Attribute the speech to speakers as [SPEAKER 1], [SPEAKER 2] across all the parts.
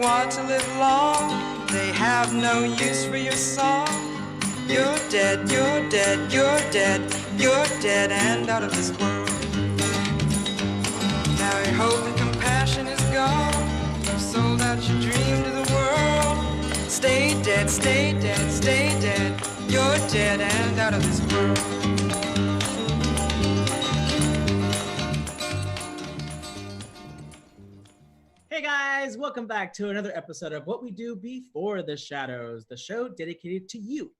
[SPEAKER 1] want to live long, they have no use for your song. You're dead, you're dead, you're dead, you're dead and out of this world. Now your hope and compassion is gone, you've sold out your dream to the world. Stay dead, stay dead, stay dead, you're dead and out of this world.
[SPEAKER 2] Hey guys, welcome back to another episode of What We Do Before the Shadows, the show dedicated to you,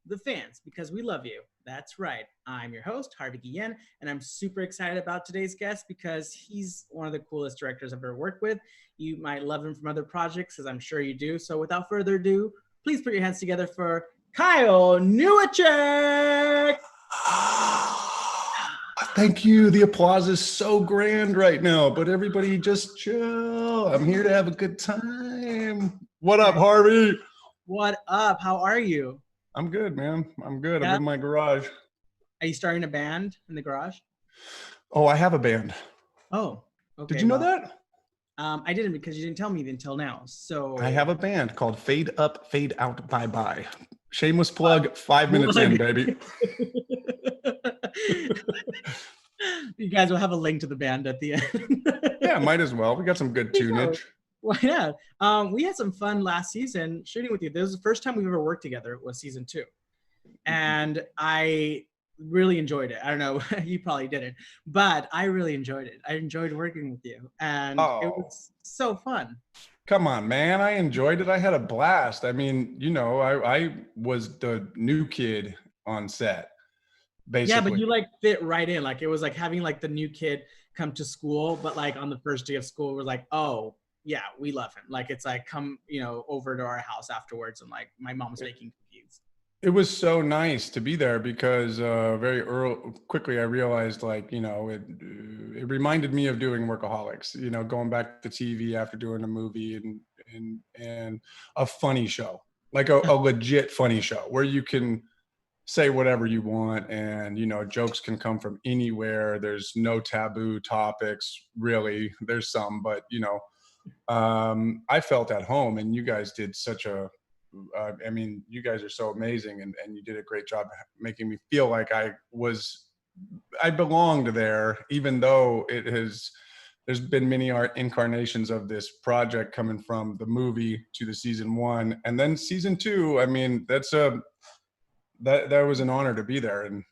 [SPEAKER 2] the fans, because we love you. That's right. I'm your host, Harvey Guillen, and I'm super excited about today's guest because he's one of the coolest directors I've ever worked with. You might love him from other projects, as I'm sure you do. So without further ado, please put your hands together for Kyle Newacheck.
[SPEAKER 3] Thank you. The applause is so grand right now, but everybody just chill. I'm here to have a good time. What up, Harvey?
[SPEAKER 2] What up? How are you?
[SPEAKER 3] I'm good, man. I'm good.
[SPEAKER 2] Yeah.
[SPEAKER 3] I'm in my garage.
[SPEAKER 2] Are you starting a band in the garage?
[SPEAKER 3] Oh, I have a band.
[SPEAKER 2] Oh, okay.
[SPEAKER 3] Did you know that?
[SPEAKER 2] I didn't, because you didn't tell me until now. So
[SPEAKER 3] I have a band called Fade Up, Fade Out, Bye Bye. Shameless plug, 5 minutes in, baby.
[SPEAKER 2] You guys will have a link to the band at the end.
[SPEAKER 3] Yeah, might as well. We got some good tunage.
[SPEAKER 2] Well, yeah. We had some fun last season shooting with you. This was the first time we've ever worked together, was season 2. And I really enjoyed it. I don't know, you probably didn't, but I really enjoyed it. I enjoyed working with you, and it was so fun.
[SPEAKER 3] Come on, man. I enjoyed it. I had a blast. I mean, you know, I was the new kid on set, basically.
[SPEAKER 2] Yeah, but you like fit right in. Like it was like having like the new kid come to school, but like on the first day of school, we're like, oh yeah, we love him. Like it's like, come, you know, over to our house afterwards, and like my mom's making cookies.
[SPEAKER 3] It was so nice to be there because quickly I realized, like, you know, it reminded me of doing Workaholics, you know, going back to TV after doing a movie and a funny show, like a legit funny show where you can say whatever you want and, you know, jokes can come from anywhere. There's no taboo topics, really. There's some, but, you know, I felt at home, and you guys did such a I mean, you guys are so amazing, and you did a great job making me feel like I belonged there, even though there's been many incarnations of this project coming from the movie to the season 1 and then season 2. I mean, that was an honor to be there and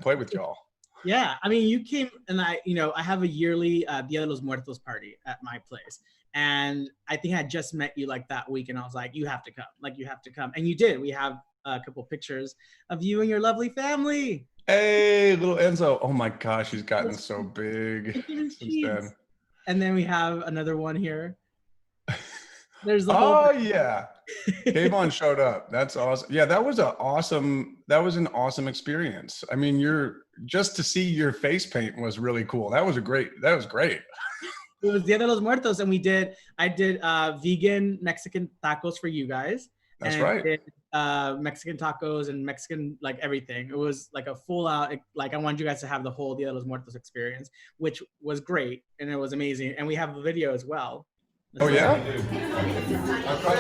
[SPEAKER 3] play with y'all.
[SPEAKER 2] Yeah, I mean, you came, and I have a yearly Dia de los Muertos party at my place. And I think I just met you like that week, and I was like, you have to come. Like, you have to come. And you did. We have a couple pictures of you and your lovely family.
[SPEAKER 3] Hey, little Enzo. Oh my gosh, he's gotten so big since then.
[SPEAKER 2] And then we have another one here. There's the
[SPEAKER 3] yeah. Kayvon showed up. That's awesome. Yeah, that was an awesome experience. I mean, just to see your face paint was really cool. That was great.
[SPEAKER 2] It was Dia de los Muertos, and I did vegan Mexican tacos for you guys.
[SPEAKER 3] That's right.
[SPEAKER 2] I did Mexican tacos and Mexican, like, everything. It was like a full out, like, I wanted you guys to have the whole Dia de los Muertos experience, which was great, and it was amazing. And we have a video as well.
[SPEAKER 3] Oh yeah?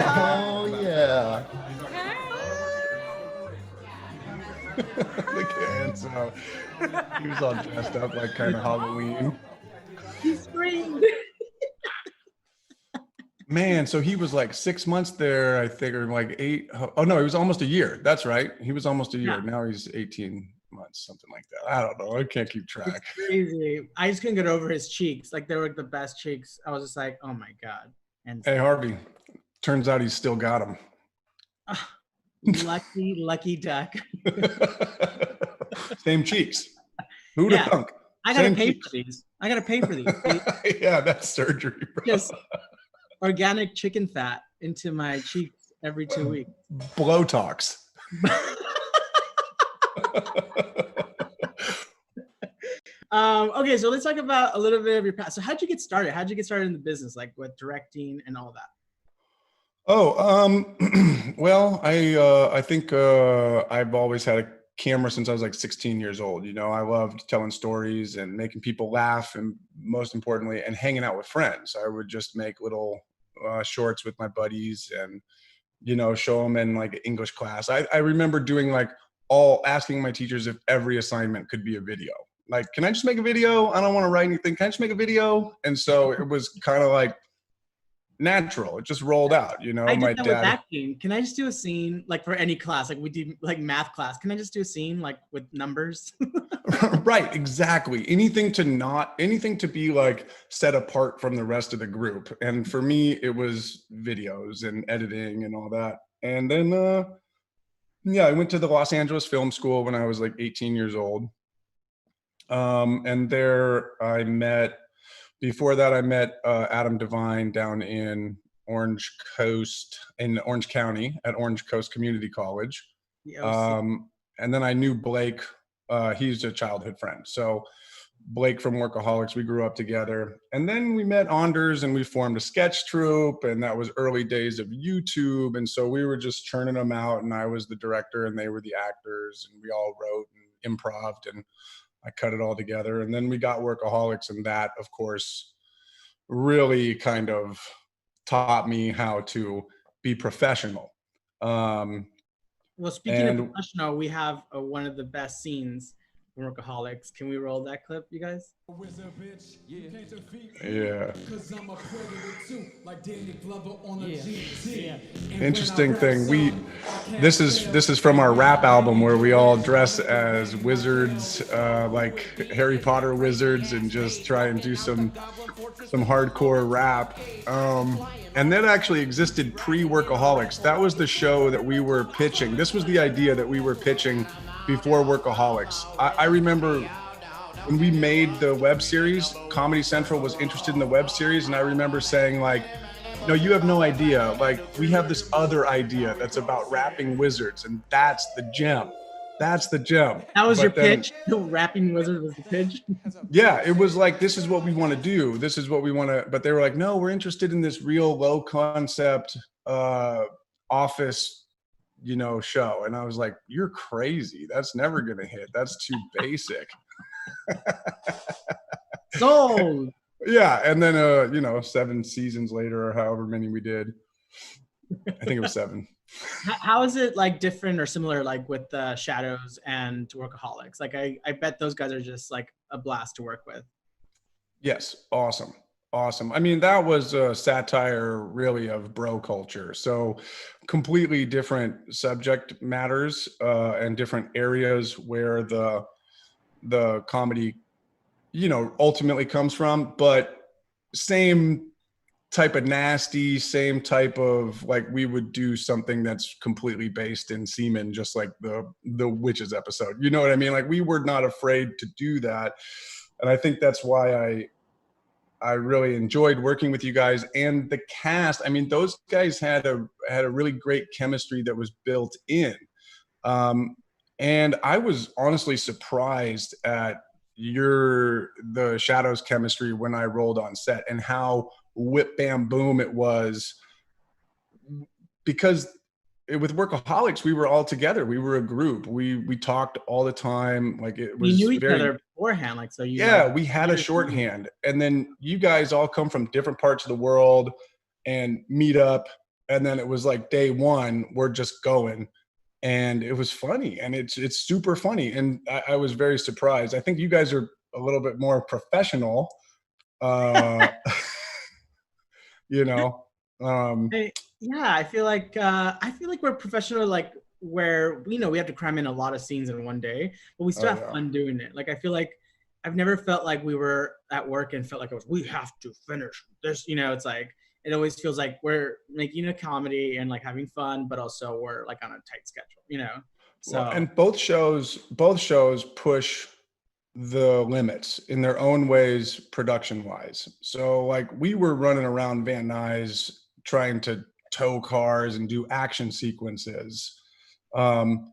[SPEAKER 4] Oh yeah.
[SPEAKER 3] Look at Enzo. He was all dressed up like kind of Halloween.
[SPEAKER 2] He screamed.
[SPEAKER 3] Man, so he was like 6 months there, I think, or like 8. Oh no, he was almost a year. That's right. He was almost a year. Yeah. Now he's 18 months, something like that. I don't know. I can't keep track.
[SPEAKER 2] It's crazy. I just couldn't get over his cheeks. Like, they were like the best cheeks. I was just like, oh my God. And
[SPEAKER 3] hey, Harvey, turns out he's still got them.
[SPEAKER 2] Lucky duck.
[SPEAKER 3] Same cheeks. Who'd have thunk?
[SPEAKER 2] I gotta pay for these.
[SPEAKER 3] Yeah, that's surgery, bro.
[SPEAKER 2] Just organic chicken fat into my cheeks every 2 weeks.
[SPEAKER 3] Blowtox.
[SPEAKER 2] Okay, so let's talk about a little bit of your past. So how'd you get started? How'd you get started in the business, like with directing and all that?
[SPEAKER 3] Well, I think I've always had a camera since I was like 16 years old. You know, I loved telling stories and making people laugh, and most importantly, and hanging out with friends. I would just make little shorts with my buddies and, show them in like English class. I remember doing like asking my teachers if every assignment could be a video. Like, can I just make a video? I don't want to write anything. Can I just make a video? And so it was kind of like natural. It just rolled out,
[SPEAKER 2] I
[SPEAKER 3] my
[SPEAKER 2] did that with
[SPEAKER 3] dad.
[SPEAKER 2] acting. Can I just do a scene like for any class? Like we did like math class. Can I just do a scene like with numbers?
[SPEAKER 3] Right, exactly. Anything to be like set apart from the rest of the group. And for me, it was videos and editing and all that. And then, I went to the Los Angeles Film School when I was like 18 years old. And there before that, I met Adam Devine down in Orange County at Orange Coast Community College. And then I knew Blake. He's a childhood friend. So Blake from Workaholics, we grew up together. And then we met Anders and we formed a sketch troupe, and that was early days of YouTube. And so we were just churning them out, and I was the director and they were the actors, and we all wrote and improv'd, and I cut it all together. And then we got Workaholics, and that, of course, really kind of taught me how to be professional.
[SPEAKER 2] Well, speaking of professional, we have one of the best scenes from Workaholics. Can we roll that clip, you guys?
[SPEAKER 3] Yeah. Interesting thing. This is from our rap album where we all dress as wizards, like Harry Potter wizards, and just try and do some hardcore rap. And that actually existed pre-Workaholics. That was the show that we were pitching. This was the idea that we were pitching before Workaholics. I remember when we made the web series, Comedy Central was interested in the web series, and I remember saying like, no, you have no idea. Like, we have this other idea that's about rapping wizards, and that's the gem. That's the gem.
[SPEAKER 2] That was your pitch? The rapping wizard was the pitch?
[SPEAKER 3] Yeah, it was like, this is what we want to do. This is what we want to, but they were like, no, we're interested in this real low concept office, show. And I was like, you're crazy. That's never going to hit. That's too basic.
[SPEAKER 2] Sold.
[SPEAKER 3] Yeah. And then, 7 seasons later, or however many we did, I think it was 7.
[SPEAKER 2] How is it like different or similar like with Shadows and Workaholics? Like I bet those guys are just like a blast to work with.
[SPEAKER 3] Yes. Awesome. I mean, that was a satire really of bro culture. So completely different subject matters and different areas where the comedy, ultimately comes from, but same type of nasty, same type of like, we would do something that's completely based in semen, just like the witches episode. You know what I mean? Like, we were not afraid to do that. And I think that's why I really enjoyed working with you guys and the cast. I mean, those guys had a really great chemistry that was built in. And I was honestly surprised at the Shadows chemistry when I rolled on set, and how whip bam boom it was, because with Workaholics, we were all together. We were a group. We talked all the time. Like, it was,
[SPEAKER 2] we knew each other beforehand. Like, so
[SPEAKER 3] we had a shorthand. And then you guys all come from different parts of the world and meet up. And then it was like day one, we're just going. And it was funny, and it's super funny. And I was very surprised. I think you guys are a little bit more professional,
[SPEAKER 2] I feel like we're professional, like where we have to cram in a lot of scenes in one day, but we still have fun doing it. Like, I feel like I've never felt like we were at work and felt like we have to finish this. It's like, it always feels like we're making a comedy and like having fun, but also we're like on a tight schedule, So
[SPEAKER 3] and both shows push the limits in their own ways, production wise. So like, we were running around Van Nuys trying to tow cars and do action sequences. And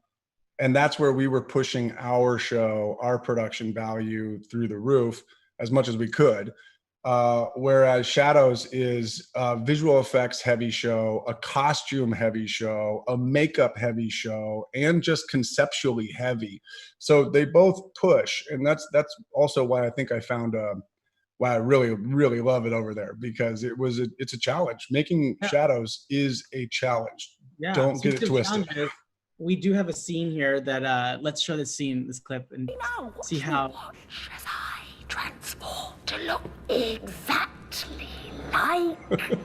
[SPEAKER 3] that's where we were pushing our production value through the roof as much as we could. Whereas Shadows is a visual effects heavy show, a costume heavy show, a makeup heavy show, and just conceptually heavy. So they both push. And that's also why I think I found wow, I really, really love it over there because it's a challenge. Making shadows is a challenge.
[SPEAKER 2] Yeah.
[SPEAKER 3] Don't get it
[SPEAKER 2] Speaking of
[SPEAKER 3] twisted.
[SPEAKER 2] challenges, we do have a scene here that let's show this clip, and see how.
[SPEAKER 4] Watch as I transform to look exactly like you.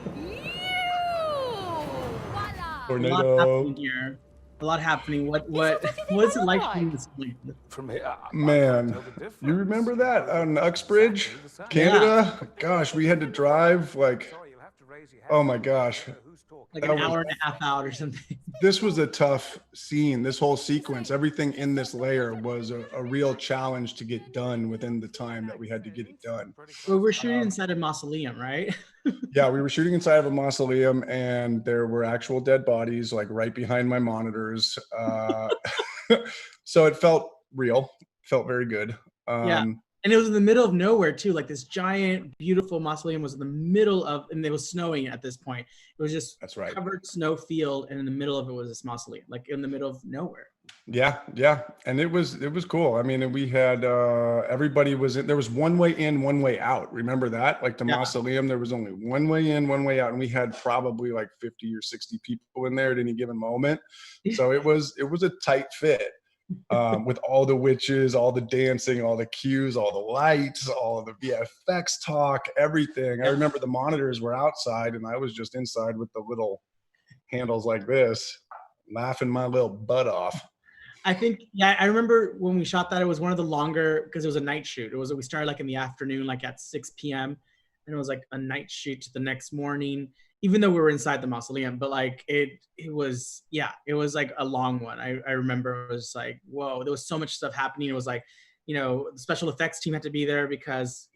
[SPEAKER 4] Voila.
[SPEAKER 2] A lot happening here. A lot happening. What's it like shooting this scene?
[SPEAKER 5] From here,
[SPEAKER 3] Man, you remember that on Uxbridge, Canada?
[SPEAKER 2] Yeah.
[SPEAKER 3] Gosh, we had to drive like, oh my gosh.
[SPEAKER 2] Like an hour and a half out or something.
[SPEAKER 3] This was a tough scene. This whole sequence, everything in this layer was a real challenge to get done within the time that we had to get it done.
[SPEAKER 2] Well, we're shooting inside a mausoleum, right?
[SPEAKER 3] Yeah, we were shooting inside of a mausoleum and there were actual dead bodies like right behind my monitors. So it felt real, felt very good.
[SPEAKER 2] Yeah. And it was in the middle of nowhere too. Like this giant, beautiful mausoleum was in the middle of, and it was snowing at this point. It was just covered snow field, and in the middle of it was this mausoleum, like in the middle of nowhere.
[SPEAKER 3] Yeah, and it was cool. I mean, we had everybody was in. There was one way in, one way out. Remember that? Like the mausoleum, there was only one way in, one way out, and we had probably like 50 or 60 people in there at any given moment. So it was a tight fit. With all the witches, all the dancing, all the cues, all the lights, all of the VFX talk, everything. I remember the monitors were outside and I was just inside with the little handles like this, laughing my little butt off.
[SPEAKER 2] I think, I remember when we shot that, it was one of the longer, because it was a night shoot. We started like in the afternoon, like at 6 p.m. and it was like a night shoot to the next morning, even though we were inside the mausoleum, but like it was like a long one. I remember it was like, whoa, there was so much stuff happening. It was like, the special effects team had to be there because,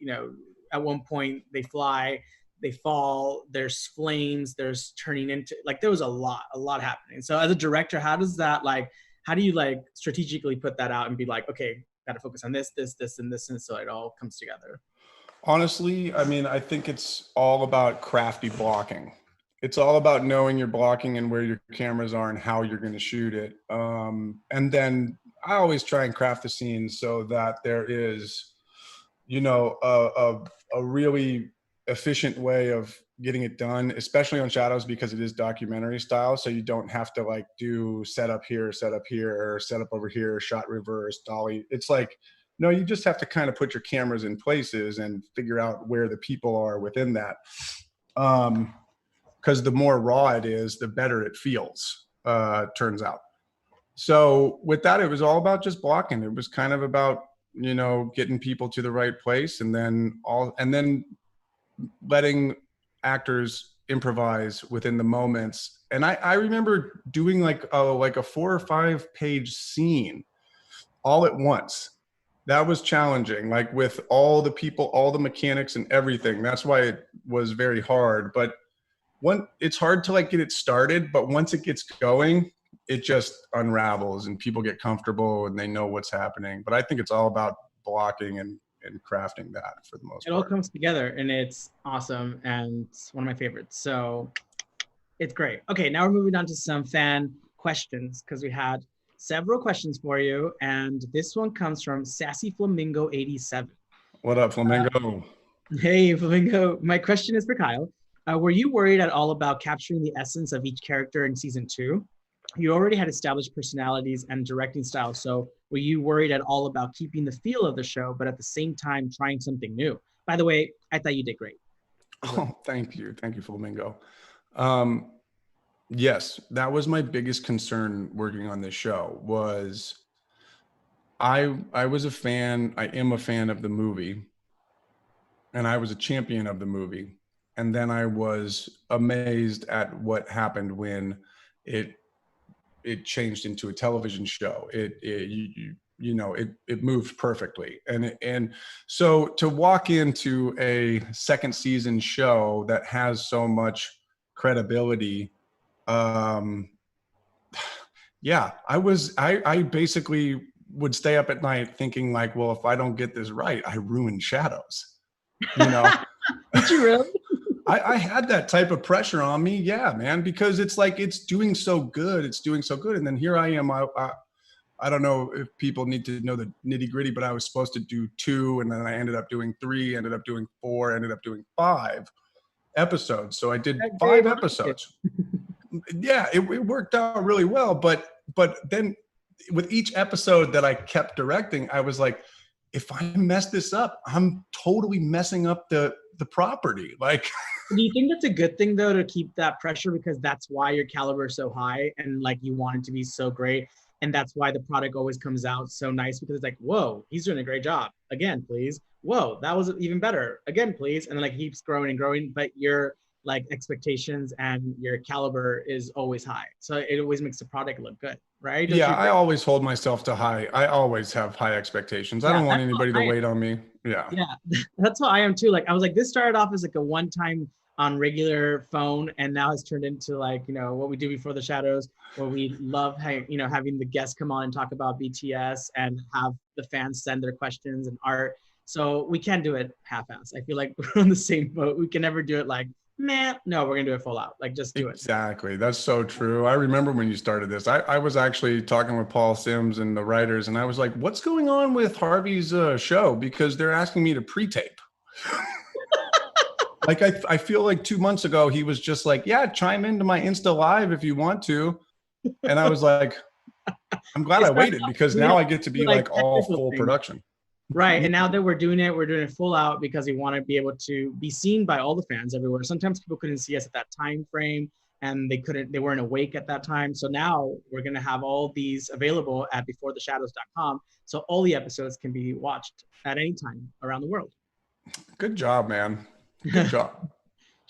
[SPEAKER 2] at one point they fly, they fall, there's flames, there's turning into, like, there was a lot happening. So as a director, how do you like strategically put that out and be like, okay, got to focus on this, and this, and so it all comes together?
[SPEAKER 3] Honestly, I mean, I think it's all about crafty blocking. It's all about knowing your blocking and where your cameras are and how you're going to shoot it. And then I always try and craft the scene so that there is, a really efficient way of getting it done, especially on shadows because it is documentary style. So you don't have to like do set up here, or set up over here, shot reverse, dolly. It's like, no, you just have to kind of put your cameras in places and figure out where the people are within that. Because the more raw it is, the better it feels, turns out. So with that, it was all about just blocking. It was kind of about, getting people to the right place and then letting actors improvise within the moments. And I remember doing like a 4 or 5 page scene all at once. That was challenging, like with all the people, all the mechanics and everything. That's why it was very hard. But it's hard to like get it started, but once it gets going, it just unravels and people get comfortable and they know what's happening. But I think it's all about blocking and crafting that for the most part.
[SPEAKER 2] It all comes together and it's awesome and it's one of my favorites. So it's great. Okay, now we're moving on to some fan questions because we had several questions for you, and this one comes from Sassy Flamingo 87.
[SPEAKER 3] What up, Flamingo?
[SPEAKER 2] Hey, Flamingo. My question is for Kyle. Were you worried at all about capturing the essence of each character in season 2? You already had established personalities and directing styles, so were you worried at all about keeping the feel of the show, but at the same time trying something new? By the way, I thought you did great.
[SPEAKER 3] Oh, thank you, Flamingo. Yes, that was my biggest concern working on this show. Was I was a fan. I am a fan of the movie, and I was a champion of the movie. And then I was amazed at what happened when it changed into a television show. It moved perfectly. And so to walk into a second season show that has so much credibility, I basically would stay up at night thinking like, well, if I don't get this right, I ruin shadows,
[SPEAKER 2] Did you really?
[SPEAKER 3] I had that type of pressure on me. Yeah, man, because it's like, it's doing so good. And then here I am. I don't know if people need to know the nitty gritty, but I was supposed to do 2, and then I ended up doing 3, ended up doing 4, ended up doing 5 episodes. So I did
[SPEAKER 2] That
[SPEAKER 3] 5
[SPEAKER 2] great.
[SPEAKER 3] episodes. Yeah, it worked out really well. But then with each episode that I kept directing, I was like, if I mess this up, I'm totally messing up the property. Like,
[SPEAKER 2] Do you think that's a good thing though, to keep that pressure, because that's why your caliber is so high and like you want it to be so great, and that's why the product always comes out so nice, because it's like, whoa, he's doing a great job. Again, please. Whoa, that was even better. Again, please. And then like keeps growing and growing, but your like expectations and your caliber is always high. So it always makes the product look good, right? Don't
[SPEAKER 3] yeah,
[SPEAKER 2] you
[SPEAKER 3] I
[SPEAKER 2] agree?
[SPEAKER 3] always hold myself to high. I always have high expectations. I
[SPEAKER 2] Yeah,
[SPEAKER 3] don't want
[SPEAKER 2] that's how
[SPEAKER 3] anybody to
[SPEAKER 2] I am.
[SPEAKER 3] wait on me. Yeah.
[SPEAKER 2] Yeah, that's how I am too. Like I was like, this started off as like a one-time on regular phone, and now it's turned into like, you know, what we do before the shadows, where we love having the guests come on and talk about BTS and have the fans send their questions and art. So we can't do it half-ass. I feel like we're on the same boat. We can never do it like, man, no, we're gonna do it full out. Like just do it.
[SPEAKER 3] Exactly. That's so true. I remember when you started this. I was actually talking with Paul Sims and the writers, and I was like, what's going on with Harvey's show? Because they're asking me to pre-tape. Like, I feel like 2 months ago, he was just like, yeah, chime into my Insta Live if you want to. And I was like, I'm glad I waited, because now I get to be like all full production.
[SPEAKER 2] Right. And now that we're doing it full out because we want to be able to be seen by all the fans everywhere. Sometimes people couldn't see us at that time frame, and they weren't awake at that time. So now we're going to have all these available at beforetheshadows.com. So all the episodes can be watched at any time around the world.
[SPEAKER 3] Good job, man. Good job.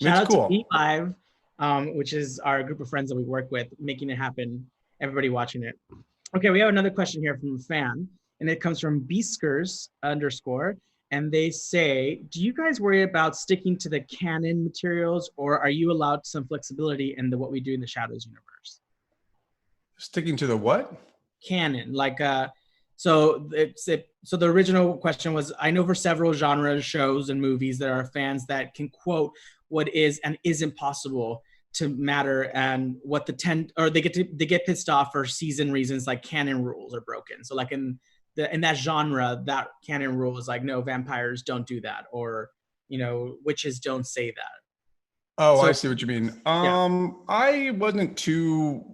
[SPEAKER 2] Shout
[SPEAKER 3] It's
[SPEAKER 2] out
[SPEAKER 3] cool.
[SPEAKER 2] to Be Live, which is our group of friends that we work with, making it happen. Everybody watching it. Okay, we have another question here from a fan, and it comes from Beaskers _, and they say, do you guys worry about sticking to the canon materials, or are you allowed some flexibility in what we do in the Shadows universe?
[SPEAKER 3] Sticking to the what?
[SPEAKER 2] Canon, like so the original question was, I know for several genre shows and movies there are fans that can quote what is and isn't possible to matter, and what they get pissed off for season reasons, like canon rules are broken. So like in that genre, that canon rule is like, no, vampires don't do that, or witches don't say that.
[SPEAKER 3] Oh,
[SPEAKER 2] So,
[SPEAKER 3] I see what you mean.
[SPEAKER 2] yeah.
[SPEAKER 3] I wasn't too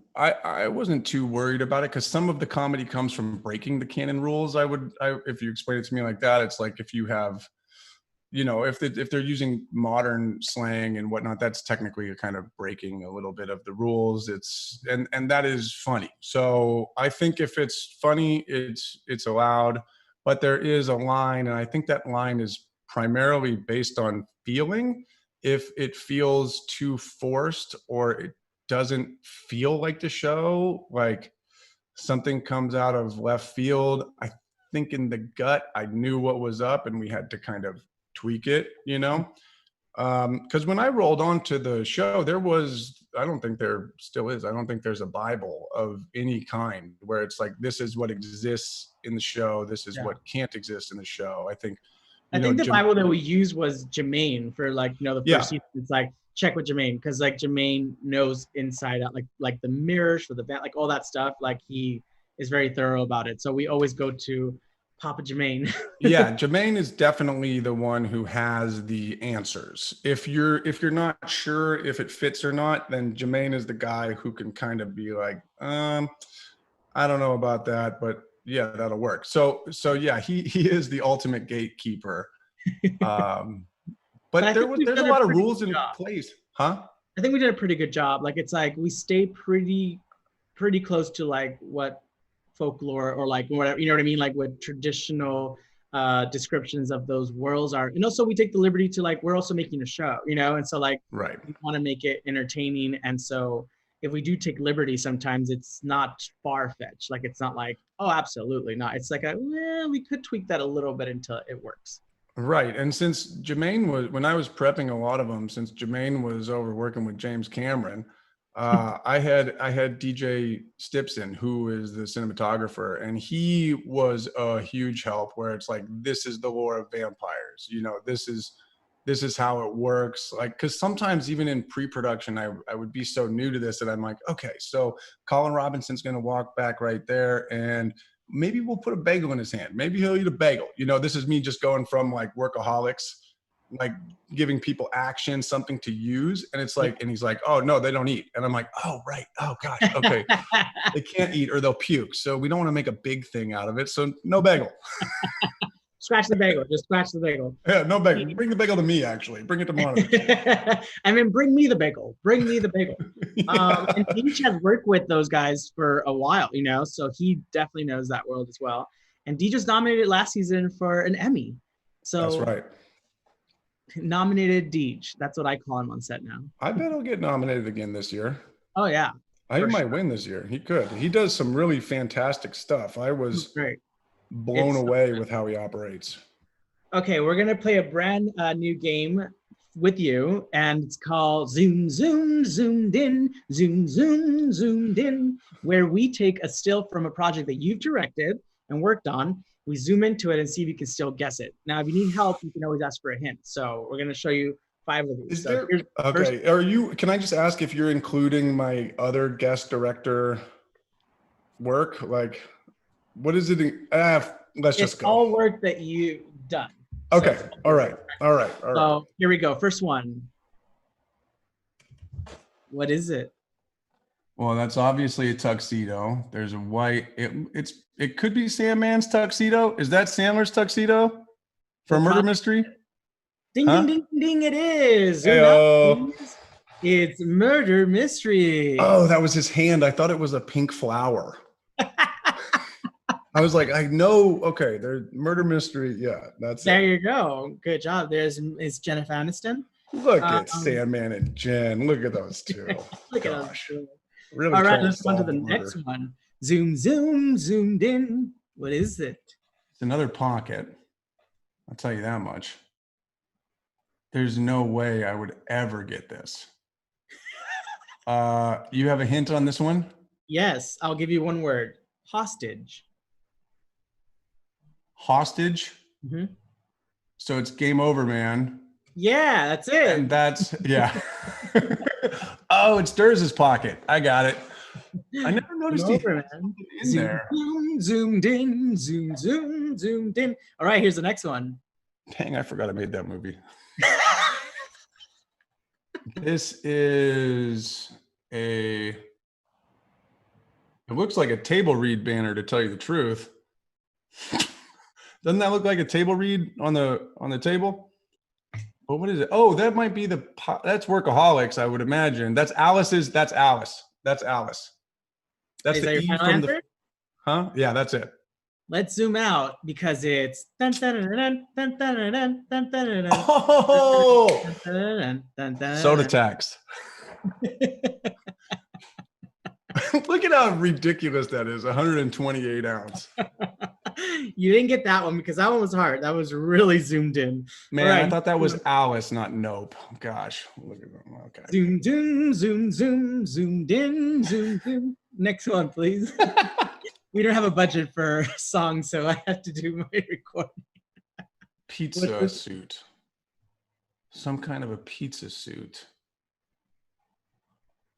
[SPEAKER 3] worried about it, because some of the comedy comes from breaking the canon rules. If you explain it to me like that, it's like if you have, if they're using modern slang and whatnot, that's technically a kind of breaking a little bit of the rules. And that is funny. So I think if it's funny, it's allowed, but there is a line, and I think that line is primarily based on feeling. If it feels too forced, or it doesn't feel like the show, like something comes out of left field, I think in the gut, I knew what was up, and we had to kind of tweak it, because when I rolled onto the show, I don't think there still is, I don't think there's a Bible of any kind where it's like, this is what exists in the show, this is what can't exist in the show. I think
[SPEAKER 2] the Bible that we used was Jemaine for the first season. It's like, check with Jemaine, because like Jemaine knows inside out, like the mirrors for the band, like all that stuff. Like he is very thorough about it. So we always go to Papa Jemaine.
[SPEAKER 3] Yeah, Jemaine is definitely the one who has the answers. If you're not sure if it fits or not, then Jemaine is the guy who can kind of be like, I don't know about that, but yeah, that'll work. So yeah, he is the ultimate gatekeeper. But there's a lot of rules in place, huh?
[SPEAKER 2] I think we did a pretty good job. Like it's like we stay pretty close to like what folklore, or like whatever, you know what I mean, like what traditional descriptions of those worlds are. And also we take the liberty to, like, we're also making a show, and so like
[SPEAKER 3] right, we
[SPEAKER 2] want to make it entertaining. And so if we do take liberty, sometimes it's not far-fetched. Like it's not like, oh, absolutely not. It's like we could tweak that a little bit until it works.
[SPEAKER 3] Right. And since Jemaine when I was prepping a lot of them, since Jemaine was over working with James Cameron, I had DJ Stipson, who is the cinematographer, and he was a huge help, where it's like, this is the lore of vampires. This is how it works. Like, because sometimes even in pre-production, I would be so new to this that I'm like, okay, so Colin Robinson's going to walk back right there, and maybe we'll put a bagel in his hand. Maybe he'll eat a bagel. You know, this is me just going from like Workaholics, like giving people action, something to use. And it's like, and he's like, oh no, they don't eat. And I'm like, oh, right. Oh gosh. Okay. They can't eat or they'll puke. So we don't want to make a big thing out of it. So no bagel.
[SPEAKER 2] Scratch the bagel. Just scratch the bagel.
[SPEAKER 3] Yeah, no bagel. Bring the bagel to me, actually. Bring it to Monica.
[SPEAKER 2] I mean, bring me the bagel. Bring me the bagel.
[SPEAKER 3] Yeah.
[SPEAKER 2] And Deej has worked with those guys for a while, you know, so he definitely knows that world as well. And Deej was nominated last season for an Emmy. So
[SPEAKER 3] That's right.
[SPEAKER 2] Nominated Deej. That's what I call him on set now.
[SPEAKER 3] I bet he'll get nominated again this year.
[SPEAKER 2] Oh, yeah.
[SPEAKER 3] He
[SPEAKER 2] For
[SPEAKER 3] might
[SPEAKER 2] sure.
[SPEAKER 3] win this year. He could. He does some really fantastic stuff. I was
[SPEAKER 2] Great.
[SPEAKER 3] blown
[SPEAKER 2] It's-
[SPEAKER 3] away with how he operates.
[SPEAKER 2] Okay, we're going to play a brand new game with you, and it's called Zoom, Zoom, Zoomed In, Zoom, Zoom, Zoomed In, where we take a still from a project that you've directed and worked on. We zoom into it and see if you can still guess it. Now, if you need help, you can always ask for a hint. So we're going to show you 5 of these.
[SPEAKER 3] Is
[SPEAKER 2] So
[SPEAKER 3] there,
[SPEAKER 2] here's
[SPEAKER 3] okay,
[SPEAKER 2] first-
[SPEAKER 3] are you, can I just ask if you're including my other guest director work? Like, what is it? Let's
[SPEAKER 2] It's
[SPEAKER 3] just go.
[SPEAKER 2] all work that you've done.
[SPEAKER 3] Okay,
[SPEAKER 2] So-
[SPEAKER 3] all right.
[SPEAKER 2] So here we go. First one. What is it?
[SPEAKER 3] Well, that's obviously a tuxedo. There's a white, it could be Sandman's tuxedo. Is that Sandler's tuxedo for a murder mystery?
[SPEAKER 2] Ding,
[SPEAKER 3] Huh?
[SPEAKER 2] ding, ding, ding, it is. Zoom
[SPEAKER 3] Heyo.
[SPEAKER 2] out, please. It's Murder Mystery.
[SPEAKER 3] Oh, that was his hand. I thought it was a pink flower. I was like, I know. Okay, there's murder mystery. Yeah, that's
[SPEAKER 2] There
[SPEAKER 3] it.
[SPEAKER 2] you go. Good job. There's Jennifer Aniston.
[SPEAKER 3] Look at Sandman and Jen. Look at those two.
[SPEAKER 2] Look at
[SPEAKER 3] Gosh,
[SPEAKER 2] us.
[SPEAKER 3] really.
[SPEAKER 2] All right,
[SPEAKER 3] trying to
[SPEAKER 2] let's go on to
[SPEAKER 3] solve
[SPEAKER 2] the
[SPEAKER 3] murder.
[SPEAKER 2] next one. Zoom, zoom, zoomed in. What is it?
[SPEAKER 3] It's another pocket. I'll tell you that much. There's no way I would ever get this. You have a hint on this one?
[SPEAKER 2] Yes, I'll give you one word. Hostage.
[SPEAKER 3] Hostage.
[SPEAKER 2] Mhm.
[SPEAKER 3] So it's game over, man.
[SPEAKER 2] Yeah, that's it.
[SPEAKER 3] And that's, yeah. Oh, it's Durz's pocket. I got it. I never noticed he
[SPEAKER 2] Over,
[SPEAKER 3] had
[SPEAKER 2] man.
[SPEAKER 3] something in
[SPEAKER 2] Zoom,
[SPEAKER 3] there.
[SPEAKER 2] zoom, zoomed in, zoom, zoom, zoomed in. All right, here's the next one.
[SPEAKER 3] Dang, I forgot I made that movie. This is it looks like a table read banner, to tell you the truth. Doesn't that look like a table read on the table? But what is it? Oh, that might be that's Workaholics, I would imagine. That's Alice. That's Alice. That's
[SPEAKER 2] Is that your
[SPEAKER 3] E
[SPEAKER 2] final
[SPEAKER 3] from
[SPEAKER 2] answer?
[SPEAKER 3] the, huh? Yeah, that's it.
[SPEAKER 2] Let's zoom out because it's dun, dun, dun, dun, dun, dun, dun, dun, dun, dun,
[SPEAKER 3] Oh,
[SPEAKER 2] dun, dun, dun,
[SPEAKER 3] soda
[SPEAKER 2] dun.
[SPEAKER 3] tax. Look at how ridiculous that is. 128 ounce.
[SPEAKER 2] You didn't get that one because that one was hard. That was really zoomed in.
[SPEAKER 3] Man,
[SPEAKER 2] All right.
[SPEAKER 3] I thought that was Alice, not Nope. Gosh, look at them. Okay.
[SPEAKER 2] Zoom, zoom, zoom, zoom, zoomed in, zoom, zoom. Next one, please. We don't have a budget for songs, so I have to do my recording.
[SPEAKER 3] Pizza suit. Some kind of a pizza suit.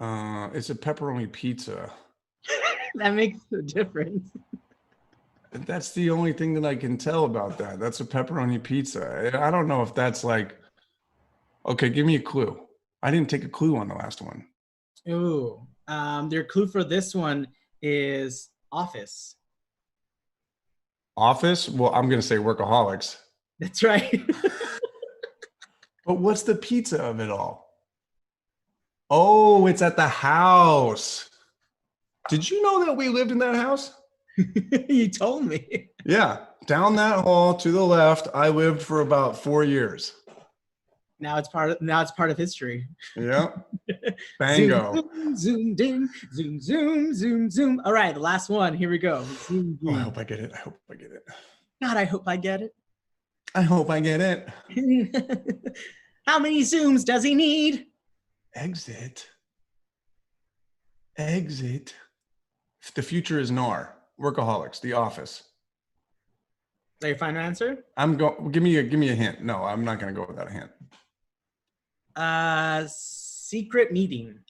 [SPEAKER 3] It's a pepperoni pizza.
[SPEAKER 2] That makes a difference.
[SPEAKER 3] That's the only thing that I can tell about that. That's a pepperoni pizza. I don't know if that's like, okay, give me a clue. I didn't take a clue on the last one.
[SPEAKER 2] Ooh. Their clue for this one is Office.
[SPEAKER 3] Office? Well, I'm going to say Workaholics.
[SPEAKER 2] That's right.
[SPEAKER 3] But what's the pizza of it all? Oh, it's at the house. Did you know that we lived in that house?
[SPEAKER 2] You told me.
[SPEAKER 3] Yeah. Down that hall to the left, I lived for about 4 years.
[SPEAKER 2] Now it's part of history.
[SPEAKER 3] Yeah. Bango.
[SPEAKER 2] Zoom, zoomed in, zoom, zoom, zoom, zoom. All right, the last one. Here we go. Zoom,
[SPEAKER 3] Oh, I
[SPEAKER 2] zoom.
[SPEAKER 3] hope I get it. I hope I get it.
[SPEAKER 2] God, I hope I get it.
[SPEAKER 3] I hope I get it.
[SPEAKER 2] How many zooms does he need?
[SPEAKER 3] Exit. Exit. The future is NAR. Workaholics. The Office.
[SPEAKER 2] Is that your final answer?
[SPEAKER 3] Give me a hint. No, I'm not going to go without a hint.
[SPEAKER 2] Secret meeting.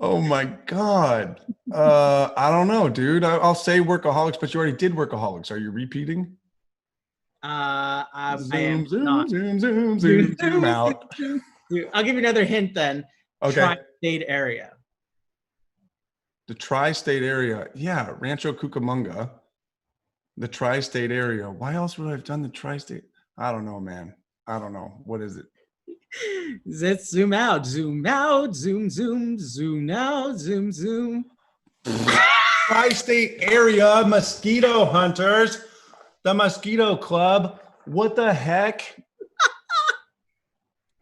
[SPEAKER 3] Oh my God. I don't know, dude. I'll say Workaholics, but you already did Workaholics. Are you repeating?
[SPEAKER 2] I
[SPEAKER 3] Zoom,
[SPEAKER 2] am
[SPEAKER 3] zoom,
[SPEAKER 2] not.
[SPEAKER 3] zoom, zoom, zoom, zoom out.
[SPEAKER 2] I'll give you another hint then.
[SPEAKER 3] Okay.
[SPEAKER 2] Tri-state area.
[SPEAKER 3] The tri-state area. Yeah, Rancho Cucamonga. The tri-state area. Why else would I have done the tri-state? I don't know, man. I don't know. What is it?
[SPEAKER 2] Let's zoom out, zoom, zoom, zoom out, zoom, zoom.
[SPEAKER 3] Tri-state area mosquito hunters. The mosquito club. What the heck?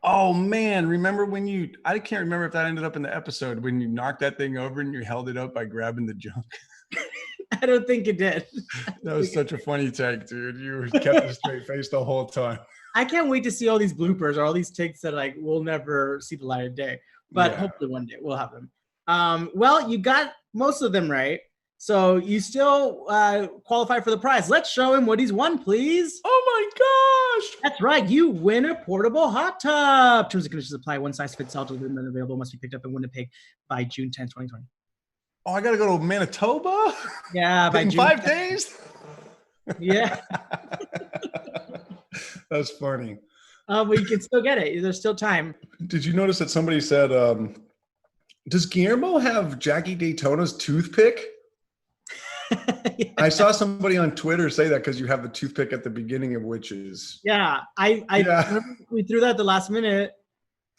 [SPEAKER 3] Oh man, remember when I can't remember if that ended up in the episode when you knocked that thing over and you held it up by grabbing the junk.
[SPEAKER 2] I don't think it did.
[SPEAKER 3] That was such a funny take, dude. You kept a straight face the whole time.
[SPEAKER 2] I can't wait to see all these bloopers or all these takes that like we'll never see the light of day, but hopefully one day we'll have them. Well, you got most of them right. So you still qualify for the prize. Let's show him what he's won, please.
[SPEAKER 3] Oh my gosh.
[SPEAKER 2] That's right. You win a portable hot tub. Terms and conditions apply. One size fits all. Delivered and available. Must be picked up in Winnipeg by June 10, 2020.
[SPEAKER 3] Oh, I got to go to Manitoba?
[SPEAKER 2] Yeah, by
[SPEAKER 3] in
[SPEAKER 2] June
[SPEAKER 3] 5 days?
[SPEAKER 2] Yeah.
[SPEAKER 3] That's funny.
[SPEAKER 2] But you can still get it. There's still time.
[SPEAKER 3] Did you notice that somebody said, does Guillermo have Jackie Daytona's toothpick?
[SPEAKER 2] Yeah.
[SPEAKER 3] I saw somebody on Twitter say that because you have the toothpick at the beginning of Witches.
[SPEAKER 2] Yeah, we threw that at the last minute,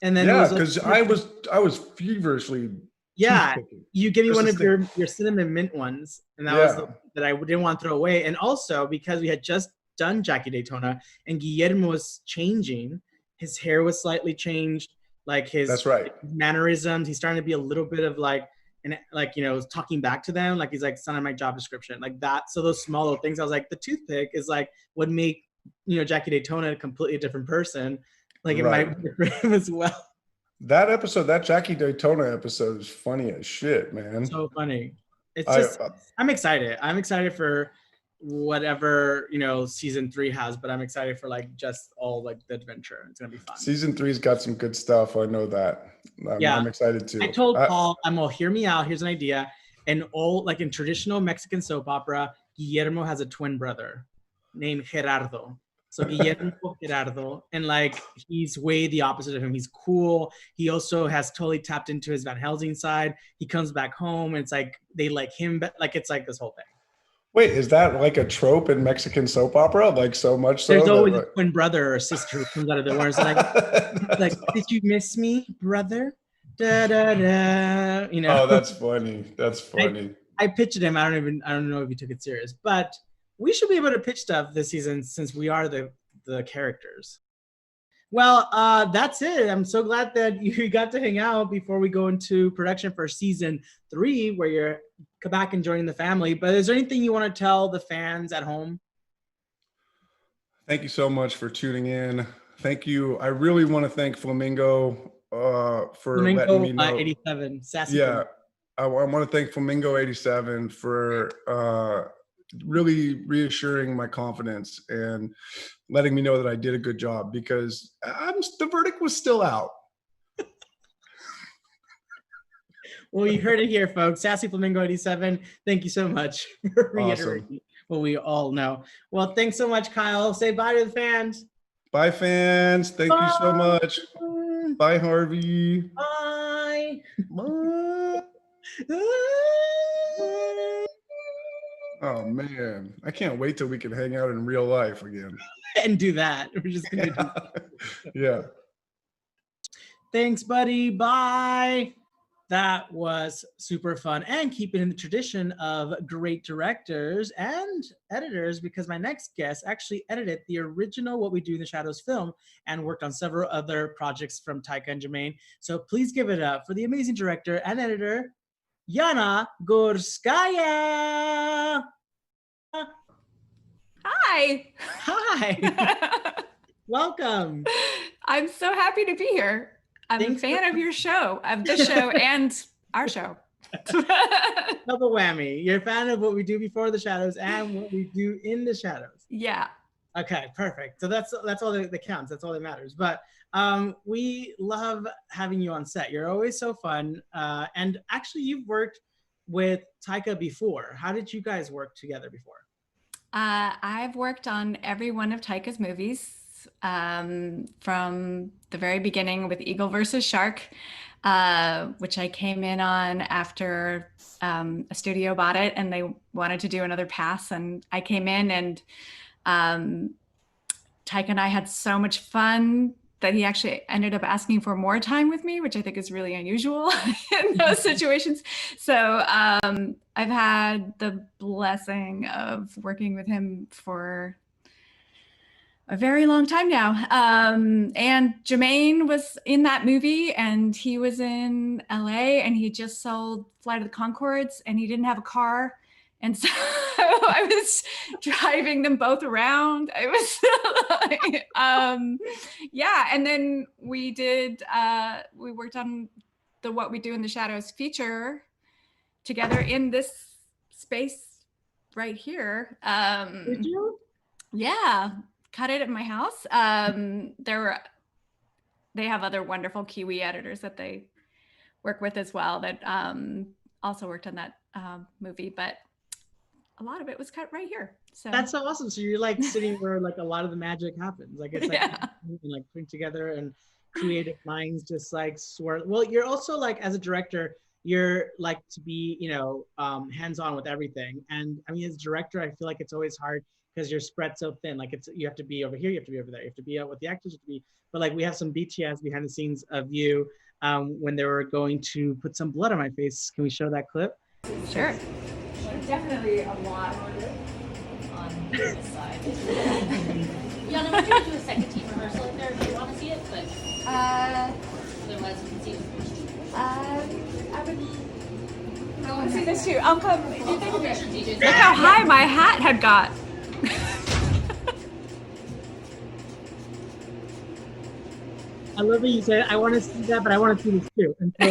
[SPEAKER 2] and then
[SPEAKER 3] because I was feverishly.
[SPEAKER 2] Yeah, you gave me one of
[SPEAKER 3] thing.
[SPEAKER 2] your cinnamon mint ones, and that was that I didn't want to throw away. And also because we had just done Jackie Daytona, and Guillermo was changing. His hair was slightly changed, like his mannerisms. He's starting to be a little bit of like. And like, you know, talking back to them, like he's like, son of my job description, like that. So those small little things, I was like, the toothpick is like what make, you know, Jackie Daytona a completely different person. Like it might be for him as well.
[SPEAKER 3] That episode, that Jackie Daytona episode is funny as shit, man.
[SPEAKER 2] So funny. It's just, I'm excited. I'm excited for whatever, you know, season 3 has, but I'm excited for like just all like the adventure. It's gonna be fun.
[SPEAKER 3] Season 3's got some good stuff. I know that. I'm excited too.
[SPEAKER 2] I told Paul, hear me out. Here's an idea. And all like in traditional Mexican soap opera, Guillermo has a twin brother named Gerardo. So Guillermo Gerardo, and like he's way the opposite of him. He's cool. He also has totally tapped into his Van Helsing side. He comes back home, and it's like they like him, but like it's like this whole thing.
[SPEAKER 3] Wait, is that like a trope in Mexican soap opera? Like so much so?
[SPEAKER 2] There's always a twin brother or sister who comes out of the words like, did you miss me, brother? Da da da. You know.
[SPEAKER 3] Oh, that's funny. That's funny.
[SPEAKER 2] I pitched him. I don't know if he took it serious, but we should be able to pitch stuff this season since we are the characters. Well, that's it. I'm so glad that you got to hang out before we go into production for season 3, where you're back and joining the family. But is there anything you want to tell the fans at home?
[SPEAKER 3] Thank you so much for tuning in. Thank you. I really want to thank Flamingo for letting me know.
[SPEAKER 2] 87, sassy.
[SPEAKER 3] Yeah, I want to thank Flamingo 87 for really reassuring my confidence and letting me know that I did a good job, because the verdict was still out.
[SPEAKER 2] Well, you heard it here, folks. Sassy Flamingo 87, thank you so much for reiterating what we all know. Well, thanks so much, Kyle. Say bye to the fans.
[SPEAKER 3] Bye, fans. Thank you so much. Bye, Harvey.
[SPEAKER 2] Bye.
[SPEAKER 3] Bye. Oh man, I can't wait till we can hang out in real life again.
[SPEAKER 2] And do that. We're just gonna do that.
[SPEAKER 3] Yeah.
[SPEAKER 2] Thanks, buddy. Bye. That was super fun, and keeping in the tradition of great directors and editors, because my next guest actually edited the original What We Do in the Shadows film and worked on several other projects from Tycho and Jemaine. So please give it up for the amazing director and editor, Yana Gorskaya.
[SPEAKER 5] Hi.
[SPEAKER 2] Hi. Welcome.
[SPEAKER 5] I'm so happy to be here. I'm a fan of your show, of the show and our show.
[SPEAKER 2] Double whammy. You're a fan of What We Do Before the Shadows and What We Do in the Shadows.
[SPEAKER 5] Yeah.
[SPEAKER 2] Okay, perfect. So that's all that counts. That's all that matters. But we love having you on set. You're always so fun. And actually, you've worked with Tycho before. How did you guys work together before?
[SPEAKER 5] I've worked on every one of Tycho's movies from the very beginning with Eagle versus Shark, which I came in on after a studio bought it and they wanted to do another pass. And I came in and Tycho and I had so much fun that he actually ended up asking for more time with me, which I think is really unusual in those situations. So I've had the blessing of working with him for a very long time now. And Jemaine was in that movie and he was in LA and he just sold Flight of the Conchords and he didn't have a car. And so I was driving them both around. I was yeah. And then we worked on the What We Do in the Shadows feature together in this space right here.
[SPEAKER 2] Did you?
[SPEAKER 5] Yeah, cut it at my house. They have other wonderful Kiwi editors that they work with as well that also worked on that movie, but a lot of it was cut right here. So
[SPEAKER 2] That's so awesome. So you're like sitting where like a lot of the magic happens. Like it's like,
[SPEAKER 5] yeah.
[SPEAKER 2] like putting together and creative minds just like swirl. Well, you're also like, as a director, you're like to be, hands-on with everything. And I mean, as a director, I feel like it's always hard because you're spread so thin. Like you have to be over here, you have to be over there, you have to be out with the actors, you have to be, but like we have some BTS behind the scenes of you when they were going to put some blood on my face. Can we show that clip?
[SPEAKER 5] Sure. Definitely a lot on this side.
[SPEAKER 6] Yana, we're going to do a second team rehearsal if there if you want to see it, but otherwise you can see it first.
[SPEAKER 5] I want to see this too. I'll come. Do you think
[SPEAKER 6] I'll make sure DJ's
[SPEAKER 5] look how high my hat had got.
[SPEAKER 2] I love that you said, I want to see that, but I want to see this too. And so,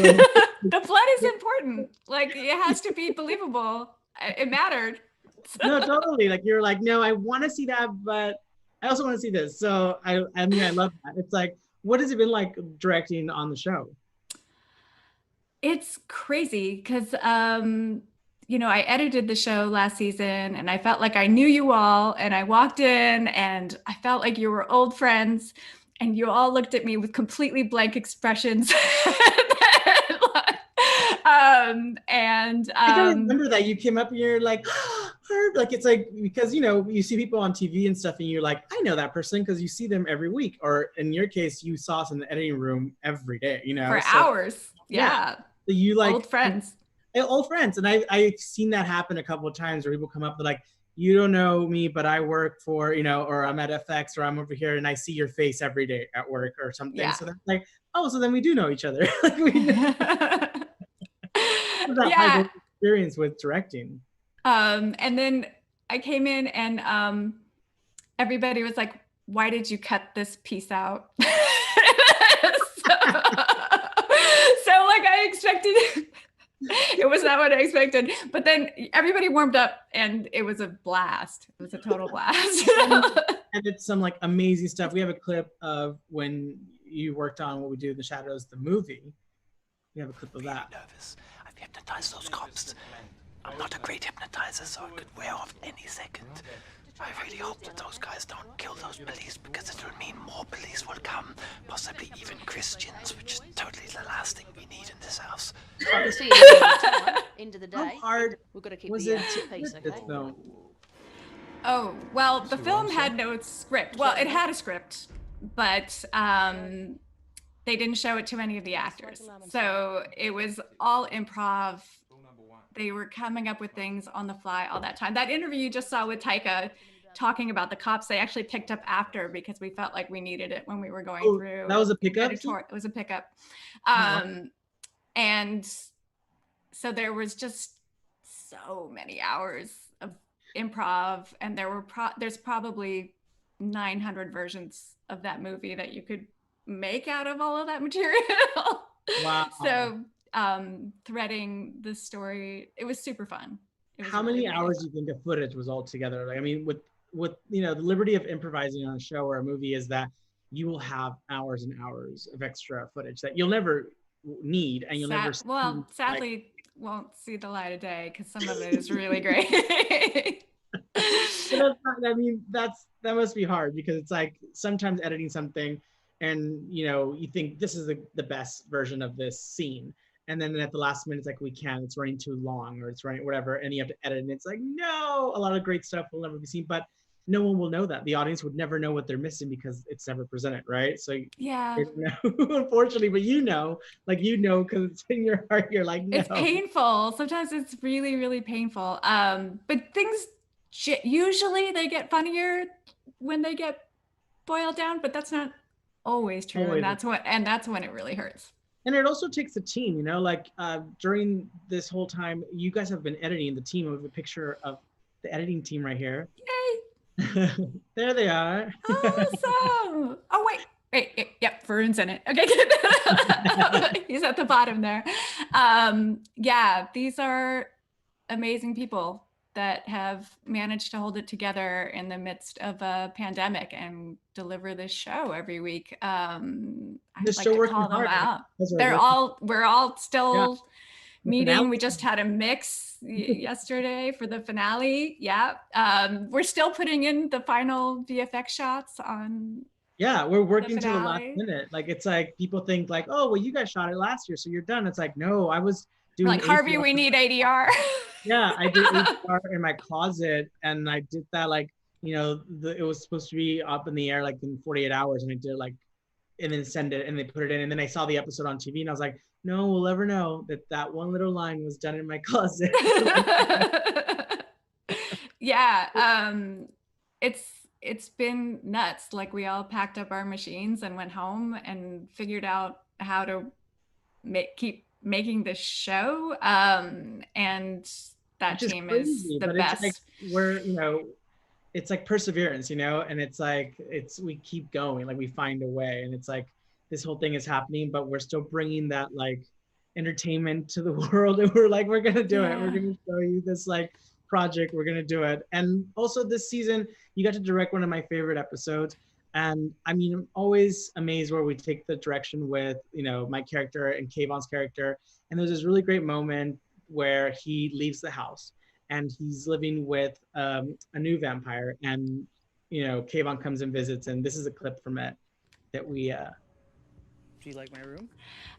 [SPEAKER 5] The blood is important. Like it has to be believable. It mattered.
[SPEAKER 2] no, totally. Like you're like, no, I want to see that, but I also want to see this. So I mean, I love that. It's like, what has it been like directing on the show?
[SPEAKER 5] It's crazy because, I edited the show last season and I felt like I knew you all and I walked in and I felt like you were old friends and you all looked at me with completely blank expressions.
[SPEAKER 2] I don't remember that you came up and you're like, Herb, like it's like, because you see people on TV and stuff and you're like, I know that person because you see them every week, or in your case you saw us in the editing room every day,
[SPEAKER 5] for hours. Yeah.
[SPEAKER 2] So you like
[SPEAKER 5] old friends,
[SPEAKER 2] and I've seen that happen a couple of times where people come up, they're like, you don't know me, but I work for, or I'm at FX or I'm over here and I see your face every day at work or something.
[SPEAKER 5] Yeah.
[SPEAKER 2] So that's like, oh, so then we do know each other. Like we know. That
[SPEAKER 5] yeah.
[SPEAKER 2] experience with directing.
[SPEAKER 5] And then I came in and everybody was like, why did you cut this piece out? so like I expected, it was not what I expected, but then everybody warmed up and it was a blast. It was a total blast.
[SPEAKER 2] And it's some like amazing stuff. We have a clip of when you worked on What We Do in the Shadows, the movie. We have a clip of that.
[SPEAKER 7] Nervous. I've hypnotized those cops. I'm not a great hypnotizer, so I could wear off any second. I really hope that those guys don't kill those police because it'll mean more police will come, possibly even Christians, which is totally the last thing we need in this house.
[SPEAKER 6] Obviously, end of the day,
[SPEAKER 2] How hard
[SPEAKER 6] we've got to keep
[SPEAKER 2] was
[SPEAKER 6] the
[SPEAKER 2] it
[SPEAKER 6] pace,
[SPEAKER 2] to
[SPEAKER 6] okay?
[SPEAKER 2] film?
[SPEAKER 5] Oh, well, the film had no script. Well, it had a script, but they didn't show it to any of the actors. So it was all improv. They were coming up with things on the fly all that time. That interview you just saw with Tycho talking about the cops, they actually picked up after because we felt like we needed it when we were going through.
[SPEAKER 2] That was a pickup?
[SPEAKER 5] It was a pickup. And so there was just so many hours of improv, and there's probably 900 versions of that movie that you could make out of all of that material.
[SPEAKER 2] Wow.
[SPEAKER 5] So threading the story, it was super fun.
[SPEAKER 2] How many hours do you think of footage was all together? Like, I mean, with with the liberty of improvising on a show or a movie is that you will have hours and hours of extra footage that you'll never need, and you'll never see,
[SPEAKER 5] well, sadly won't see the light of day because some of it is really great.
[SPEAKER 2] that must be hard, because it's like sometimes editing something and you think this is the best version of this scene, and then at the last minute it's like it's running too long, or it's running whatever, and you have to edit, and it's like, no, a lot of great stuff will never be seen, but no one will know that. The audience would never know what they're missing because it's never presented, right? So
[SPEAKER 5] yeah,
[SPEAKER 2] unfortunately, but because it's in your heart, you're like, no.
[SPEAKER 5] It's painful. Sometimes it's really, really painful. But things usually they get funnier when they get boiled down, but that's not always true. And that's when it really hurts.
[SPEAKER 2] And it also takes a team, during this whole time, you guys have been editing the team. Of a picture of the editing team right here.
[SPEAKER 5] Yay!
[SPEAKER 2] There they are.
[SPEAKER 5] Awesome. Oh, wait. Yep, Varun's in it. Okay, good. He's at the bottom there. Yeah, these are amazing people that have managed to hold it together in the midst of a pandemic and deliver this show every week. I'd like to call them out. We're all still meeting. We just had a mix yesterday for the finale. Yeah. We're still putting in the final VFX shots on.
[SPEAKER 2] Yeah, we're working to the last minute. Like, it's like people think like, oh, well, you guys shot it last year, so you're done. It's like, no, I was doing
[SPEAKER 5] like Harvey, we need ADR.
[SPEAKER 2] Yeah, I did ADR in my closet, and I did that it was supposed to be up in the air like in 48 hours, and I did and then send it, and they put it in, and then I saw the episode on TV, and I was like, no one will ever know that one little line was done in my closet.
[SPEAKER 5] Yeah, it's been nuts. Like, we all packed up our machines and went home and figured out how to keep making this show. And that team is the best.
[SPEAKER 2] It's like it's like perseverance, and it's like we keep going, like we find a way, and it's like this whole thing is happening, but we're still bringing that like entertainment to the world, and we're gonna do it. We're gonna show you this project. We're gonna do it. And also this season, you got to direct one of my favorite episodes, and I'm always amazed where we take the direction with my character and Kayvon's character. And there's this really great moment where he leaves the house and he's living with a new vampire, and Kayvon comes and visits, and this is a clip from it that we
[SPEAKER 8] do you like my room?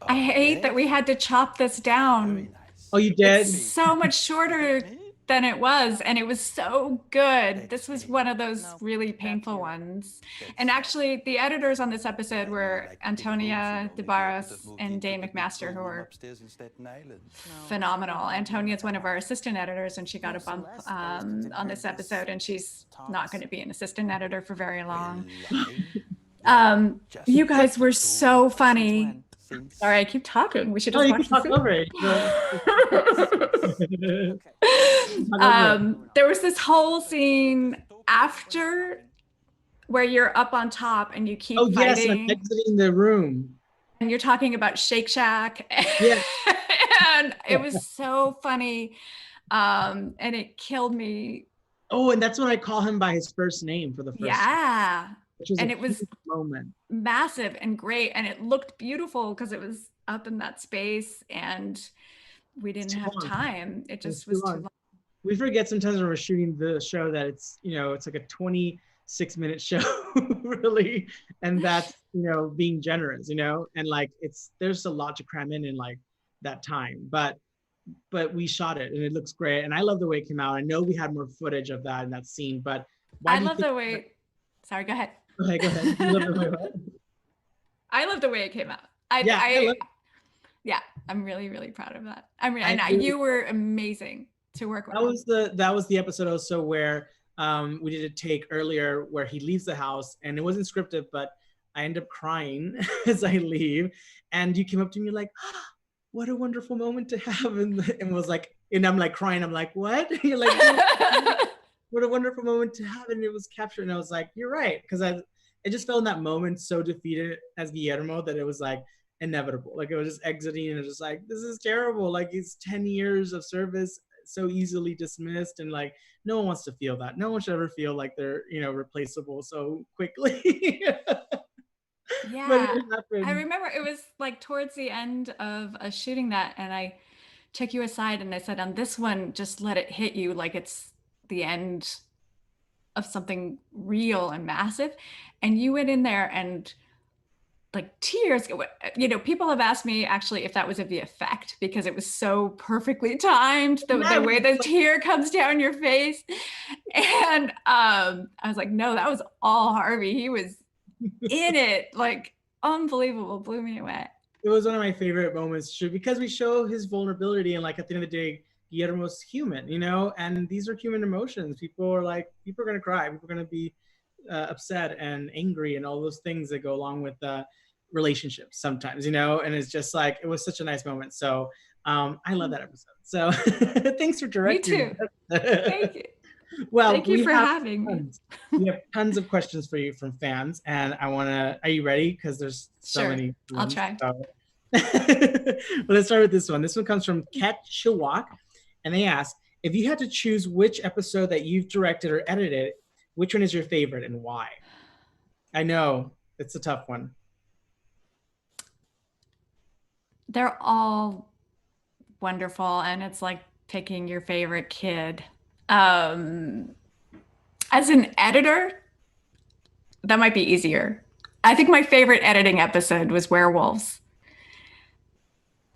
[SPEAKER 5] I hate that we had to chop this down.
[SPEAKER 8] Very nice.
[SPEAKER 2] Oh, you did?
[SPEAKER 5] It's so much shorter than it was, and it was so good. This was one of those really painful ones. And actually, the editors on this episode were Antonia DeBarros and Dane McMaster, who were phenomenal. Antonia's one of our assistant editors, and she got a bump on this episode, and she's not going to be an assistant editor for very long. You guys were so funny. Sorry, I keep talking. We should just watch
[SPEAKER 2] talk over it.
[SPEAKER 5] There was this whole scene after where you're up on top and you keep fighting.
[SPEAKER 2] Yes, I'm exiting the room.
[SPEAKER 5] And you're talking about Shake Shack.
[SPEAKER 2] Yeah.
[SPEAKER 5] And it was so funny. And it killed me.
[SPEAKER 2] Oh, and that's when I call him by his first name for the first time. And it was
[SPEAKER 5] moment. Massive and great, and it looked beautiful because it was up in that space, and we didn't have time. It just was too long.
[SPEAKER 2] We forget sometimes when we're shooting the show that it's it's like a 26-minute show, really, and that's being generous, and like there's a lot to cram in like that time, but we shot it and it looks great, and I love the way it came out. I know we had more footage of that in that scene, but
[SPEAKER 5] I love the way. Sorry, go ahead.
[SPEAKER 2] Okay, go ahead.
[SPEAKER 5] I love the way it came out. I'm really, really proud of that. You were amazing to work with.
[SPEAKER 2] That was the episode also where we did a take earlier where he leaves the house, and it wasn't scripted, but I end up crying as I leave, and you came up to me like, oh, what a wonderful moment to have, and was like, and I'm like crying. I'm like, what? You're like, what a wonderful moment to have, and it was captured. And I was like, you're right, because I just felt in that moment so defeated as Guillermo that it was like inevitable. Like, it was just exiting, and it was just like, this is terrible. Like, it's 10 years of service so easily dismissed, and like no one wants to feel that. No one should ever feel like they're, you know, replaceable so quickly.
[SPEAKER 5] Yeah.
[SPEAKER 2] But it happened.
[SPEAKER 5] I remember it was like towards the end of us shooting that, and I took you aside and I said, on this one, just let it hit you like it's the end of something real and massive. And you went in there and like tears, you know, people have asked me actually if that was the effect, because it was so perfecally timed, the way the tear comes down your face. And I was like, no, that was all Harvey. He was in it, like unbelievable, blew me away.
[SPEAKER 2] It was one of my favorite moments because we show his vulnerability, and like at the end of the day, Guillermo's human, you know, and these are human emotions. People are going to cry, people are going to be upset and angry and all those things that go along with relationships sometimes, you know. And it's just like, it was such a nice moment. So I love that episode. So thanks for directing.
[SPEAKER 5] Me too. Thank you.
[SPEAKER 2] Well,
[SPEAKER 5] thank you for having me.
[SPEAKER 2] We have tons of questions for you from fans, and are you ready? Because there's so many.
[SPEAKER 5] I'll try.
[SPEAKER 2] So. Well, let's start with this one. This one comes from Ket Shawak, and they ask, if you had to choose which episode that you've directed or edited, which one is your favorite and why? I know it's a tough one.
[SPEAKER 5] They're all wonderful, and it's like picking your favorite kid. As an editor, that might be easier. I think my favorite editing episode was Werewolves,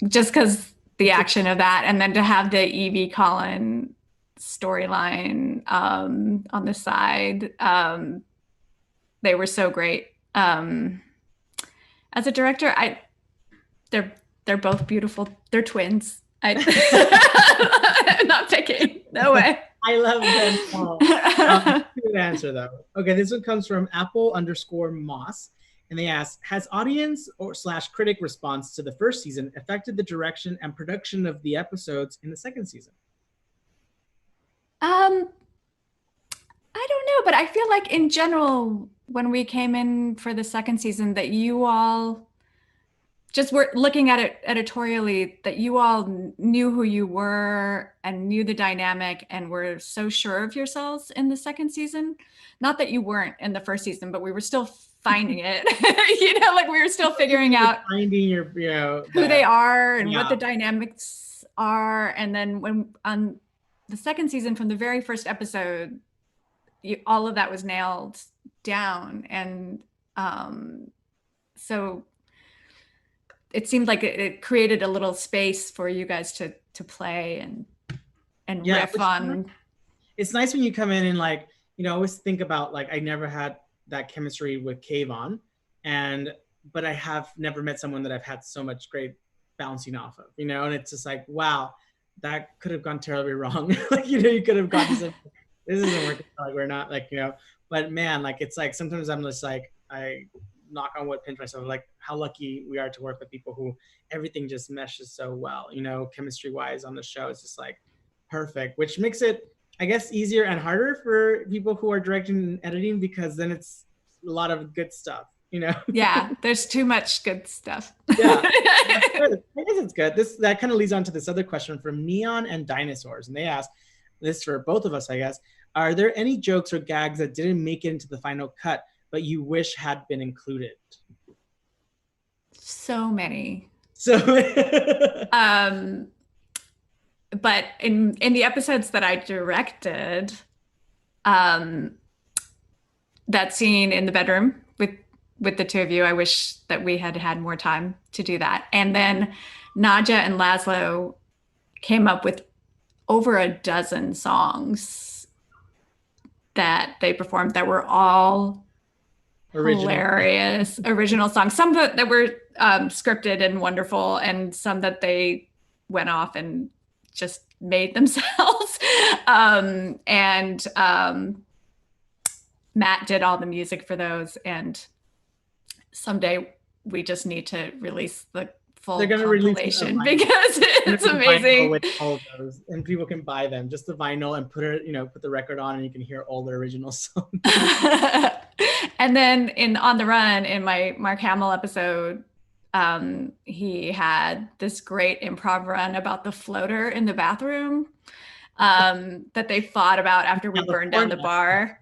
[SPEAKER 5] just because the action of that, and then to have the Evie Colin storyline on the side, they were so great. As a director, they're both beautiful. They're twins. I'm not picking. No way.
[SPEAKER 2] I love them all. Good answer though. Okay, this one comes from Apple_Moss, and they ask, has audience / critic response to the first season affected the direction and production of the episodes in the second season?
[SPEAKER 5] I don't know, but I feel like in general, when we came in for the second season, that you all just were looking at it editorially, that you all knew who you were and knew the dynamic and were so sure of yourselves in the second season. Not that you weren't in the first season, but we were still finding it. You know, like we were still figuring out
[SPEAKER 2] finding your, you know,
[SPEAKER 5] who they are and what the dynamics are. And then when on the second season, from the very first episode, all of that was nailed down. And so it seemed like it created a little space for you guys to play and riff on.
[SPEAKER 2] It's nice when you come in and like, you know, I always think about like, I never had that chemistry with Kayvon, but I have never met someone that I've had so much great bouncing off of, you know. And it's just like, wow, that could have gone terribly wrong. Like, you know, you could have gotten some, this isn't working, like we're not, like, you know. But man, like, it's like sometimes I'm just like, I knock on wood, pinch myself, like how lucky we are to work with people who everything just meshes so well, you know, chemistry wise on the show. It's just like perfect, which makes it, I guess, easier and harder for people who are directing and editing, because then it's a lot of good stuff, you know.
[SPEAKER 5] Yeah, there's too much good stuff.
[SPEAKER 2] Yeah, I guess it's good. That kind of leads on to this other question from Neon and Dinosaurs, and they ask this for both of us, I guess. Are there any jokes or gags that didn't make it into the final cut but you wish had been included?
[SPEAKER 5] So many.
[SPEAKER 2] So
[SPEAKER 5] but in the episodes that I directed, that scene in the bedroom with the two of you, I wish that we had had more time to do that. And then Nadja and Laszlo came up with over a dozen songs that they performed that were all hilarious original songs. Some that were scripted and wonderful, and some that they went off and just made themselves. Matt did all the music for those, and someday we just need to release the full compilation because it's amazing.
[SPEAKER 2] With all of those, and people can buy them, just the vinyl, and put it, you know, put the record on, and you can hear all the original songs.
[SPEAKER 5] And then in On the Run, in my Mark Hamill episode, he had this great improv run about the floater in the bathroom. that they fought about after we burned down the bar.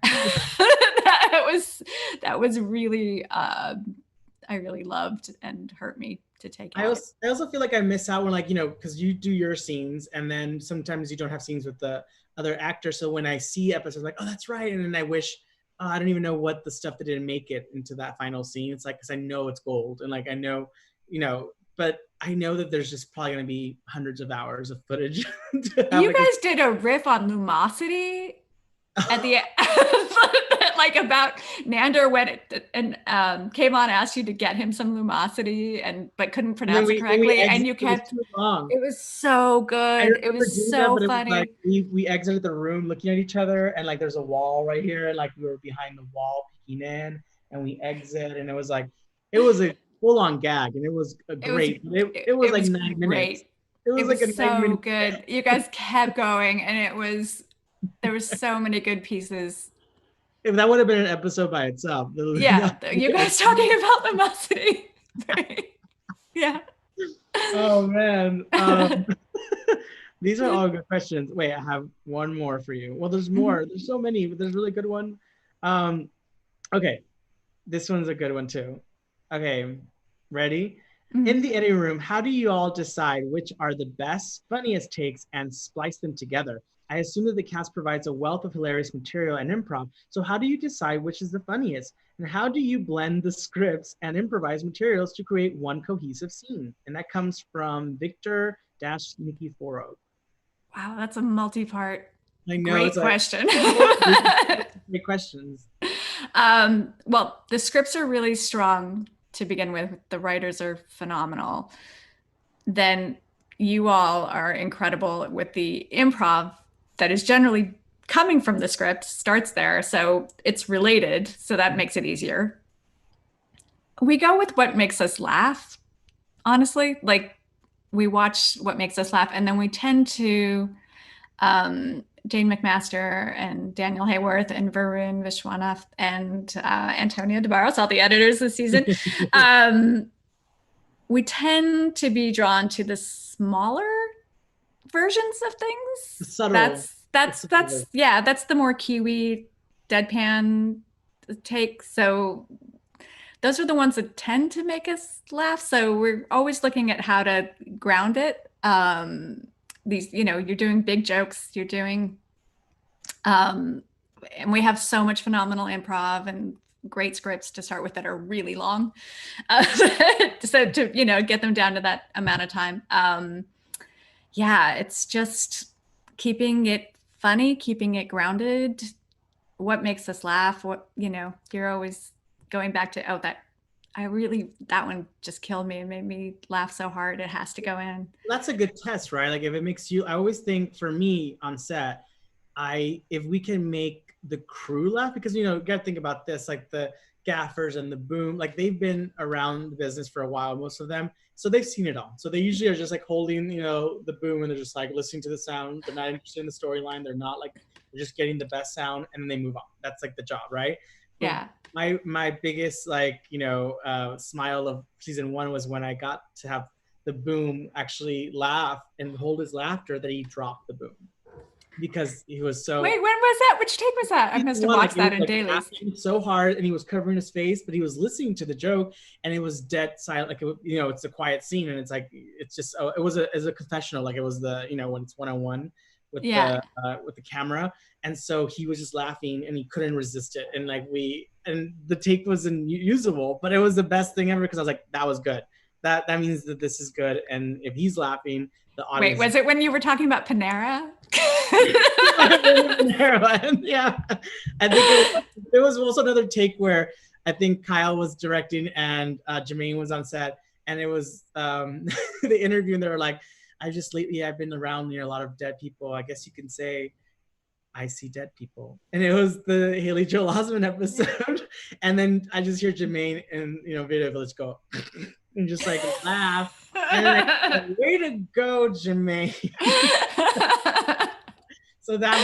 [SPEAKER 5] that was really I really loved and hurt me to take out.
[SPEAKER 2] I also feel like I miss out when, like, you know, because you do your scenes and then sometimes you don't have scenes with the other actor. So when I see episodes, like, oh, that's right. And then I wish, I don't even know what the stuff that didn't make it into that final scene. It's like, because I know it's gold. And like, I know, you know, but I know that there's just probably going to be hundreds of hours of footage.
[SPEAKER 5] You guys did a riff on lumosity at the like about Nander went and came on, asked you to get him some lumosity but couldn't pronounce it correctly, and you kept it was so good. It was so funny.
[SPEAKER 2] Was like, we exited the room looking at each other, and like there's a wall right here, and like we were behind the wall peeking in, and we exit, and it was like it was a full-on gag, and it was great. It was like 9 minutes. It was
[SPEAKER 5] so good. You guys kept going, and there was so many good pieces.
[SPEAKER 2] If that would have been an episode by itself.
[SPEAKER 5] Yeah, you guys talking about lumosity. Yeah.
[SPEAKER 2] Oh man. These are all good questions. Wait, I have one more for you. Well, there's more. There's so many, but there's a really good one. Okay, this one's a good one too. Okay, ready? In the editing room, how do you all decide which are the best, funniest takes and splice them together? I assume that the cast provides a wealth of hilarious material and improv. So how do you decide which is the funniest? And how do you blend the scripts and improvised materials to create one cohesive scene? And that comes from Victor-Nikiforo.
[SPEAKER 5] Wow, that's a multi-part.
[SPEAKER 2] I know,
[SPEAKER 5] great question.
[SPEAKER 2] Great questions.
[SPEAKER 5] Well, the scripts are really strong to begin with. The writers are phenomenal. Then you all are incredible with the improv that is generally coming from the script, starts there. So it's related. So that makes it easier. We go with what makes us laugh, honestly. Like we watch what makes us laugh. And then we tend to, Jane McMaster and Daniel Hayworth and Varun Vishwanath and Antonia DeBarros, all the editors this season. We tend to be drawn to the smaller versions of things.
[SPEAKER 2] Subtle.
[SPEAKER 5] That's the more Kiwi deadpan take. So those are the ones that tend to make us laugh. So we're always looking at how to ground it. These, you know, you're doing big jokes, you're doing, and we have so much phenomenal improv and great scripts to start with that are really long. So to, you know, get them down to that amount of time. Yeah, it's just keeping it funny, keeping it grounded. What makes us laugh? What, you know, you're always going back to, oh, that one just killed me and made me laugh so hard. It has to go in.
[SPEAKER 2] That's a good test, right? Like if it makes you, I always think for me on set, if we can make the crew laugh, because, you know, you got to think about this, like the gaffers and the boom, like they've been around the business for a while, most of them. So they've seen it all. So they usually are just like holding, you know, the boom and they're just like listening to the sound. They're not interested in the storyline. They're not like, they're just getting the best sound and then they move on. That's like the job, right?
[SPEAKER 5] Yeah.
[SPEAKER 2] My biggest, like, you know, smile of season 1 was when I got to have the boom actually laugh and hold his laughter that he dropped the boom. Because he was so.
[SPEAKER 5] Wait, when was that? Which take was that? I must have watched that in dailies.
[SPEAKER 2] So hard, and he was covering his face, but he was listening to the joke, and it was dead silent. Like, you know, it's a quiet scene, and it's like it's just it was as a confessional, like it was the, you know, when it's one-on-one with the camera, and so he was just laughing, and he couldn't resist it, and like the take wasn't usable, but it was the best thing ever because I was like, that was good. That means that this is good, and if he's laughing, the audience.
[SPEAKER 5] Wait, was it when you were talking about Panera?
[SPEAKER 2] Yeah, I think there was also another take where I think Kyle was directing and Jemaine was on set, and it was the interview, and they were like, I've been around near a lot of dead people. I guess you can say I see dead people. And it was the Haley Joel Osment episode. And then I just hear Jemaine and, you know, Video Village go and just like laugh. And like, way to go, Jemaine. So that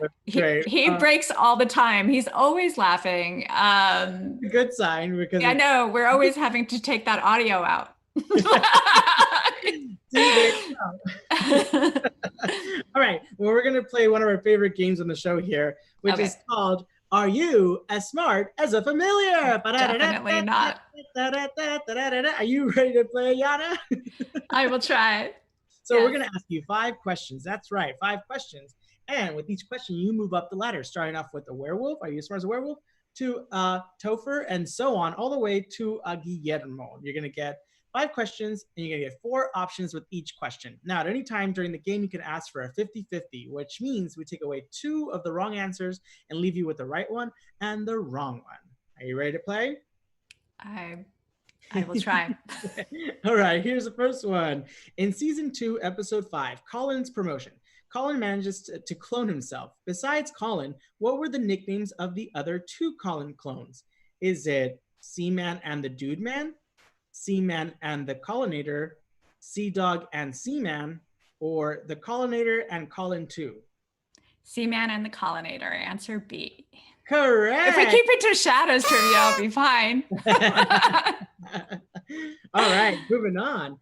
[SPEAKER 2] was great.
[SPEAKER 5] He breaks all the time. He's always laughing.
[SPEAKER 2] A good sign because
[SPEAKER 5] I know we're always having to take that audio out.
[SPEAKER 2] All right. Well, we're going to play one of our favorite games on the show here, which is called Are You as Smart as a Familiar?
[SPEAKER 5] Definitely not.
[SPEAKER 2] Are you ready to play, Yana?
[SPEAKER 5] I will try.
[SPEAKER 2] So we're going to ask you 5 questions. That's right, 5 questions. And with each question, you move up the ladder, starting off with a werewolf. Are you as smart as a werewolf? To Topher, and so on, all the way to Guillermo. You're going to get 5 questions, and you're going to get 4 options with each question. Now, at any time during the game, you can ask for a 50-50, which means we take away 2 of the wrong answers and leave you with the right one and the wrong one. Are you ready to play?
[SPEAKER 5] I will try.
[SPEAKER 2] All right, here's the first one. In season 2, episode 5, Colin's promotion. Colin manages to clone himself. Besides Colin, what were the nicknames of the other 2 Colin clones? Is it Seaman and the Dude Man, Seaman and the Collinator, Sea Dog and Seaman, or the Collinator and Colin 2?
[SPEAKER 5] Seaman and the Collinator. Answer B.
[SPEAKER 2] Correct.
[SPEAKER 5] If we keep it to shadows trivia, I'll be fine.
[SPEAKER 2] All right, moving on.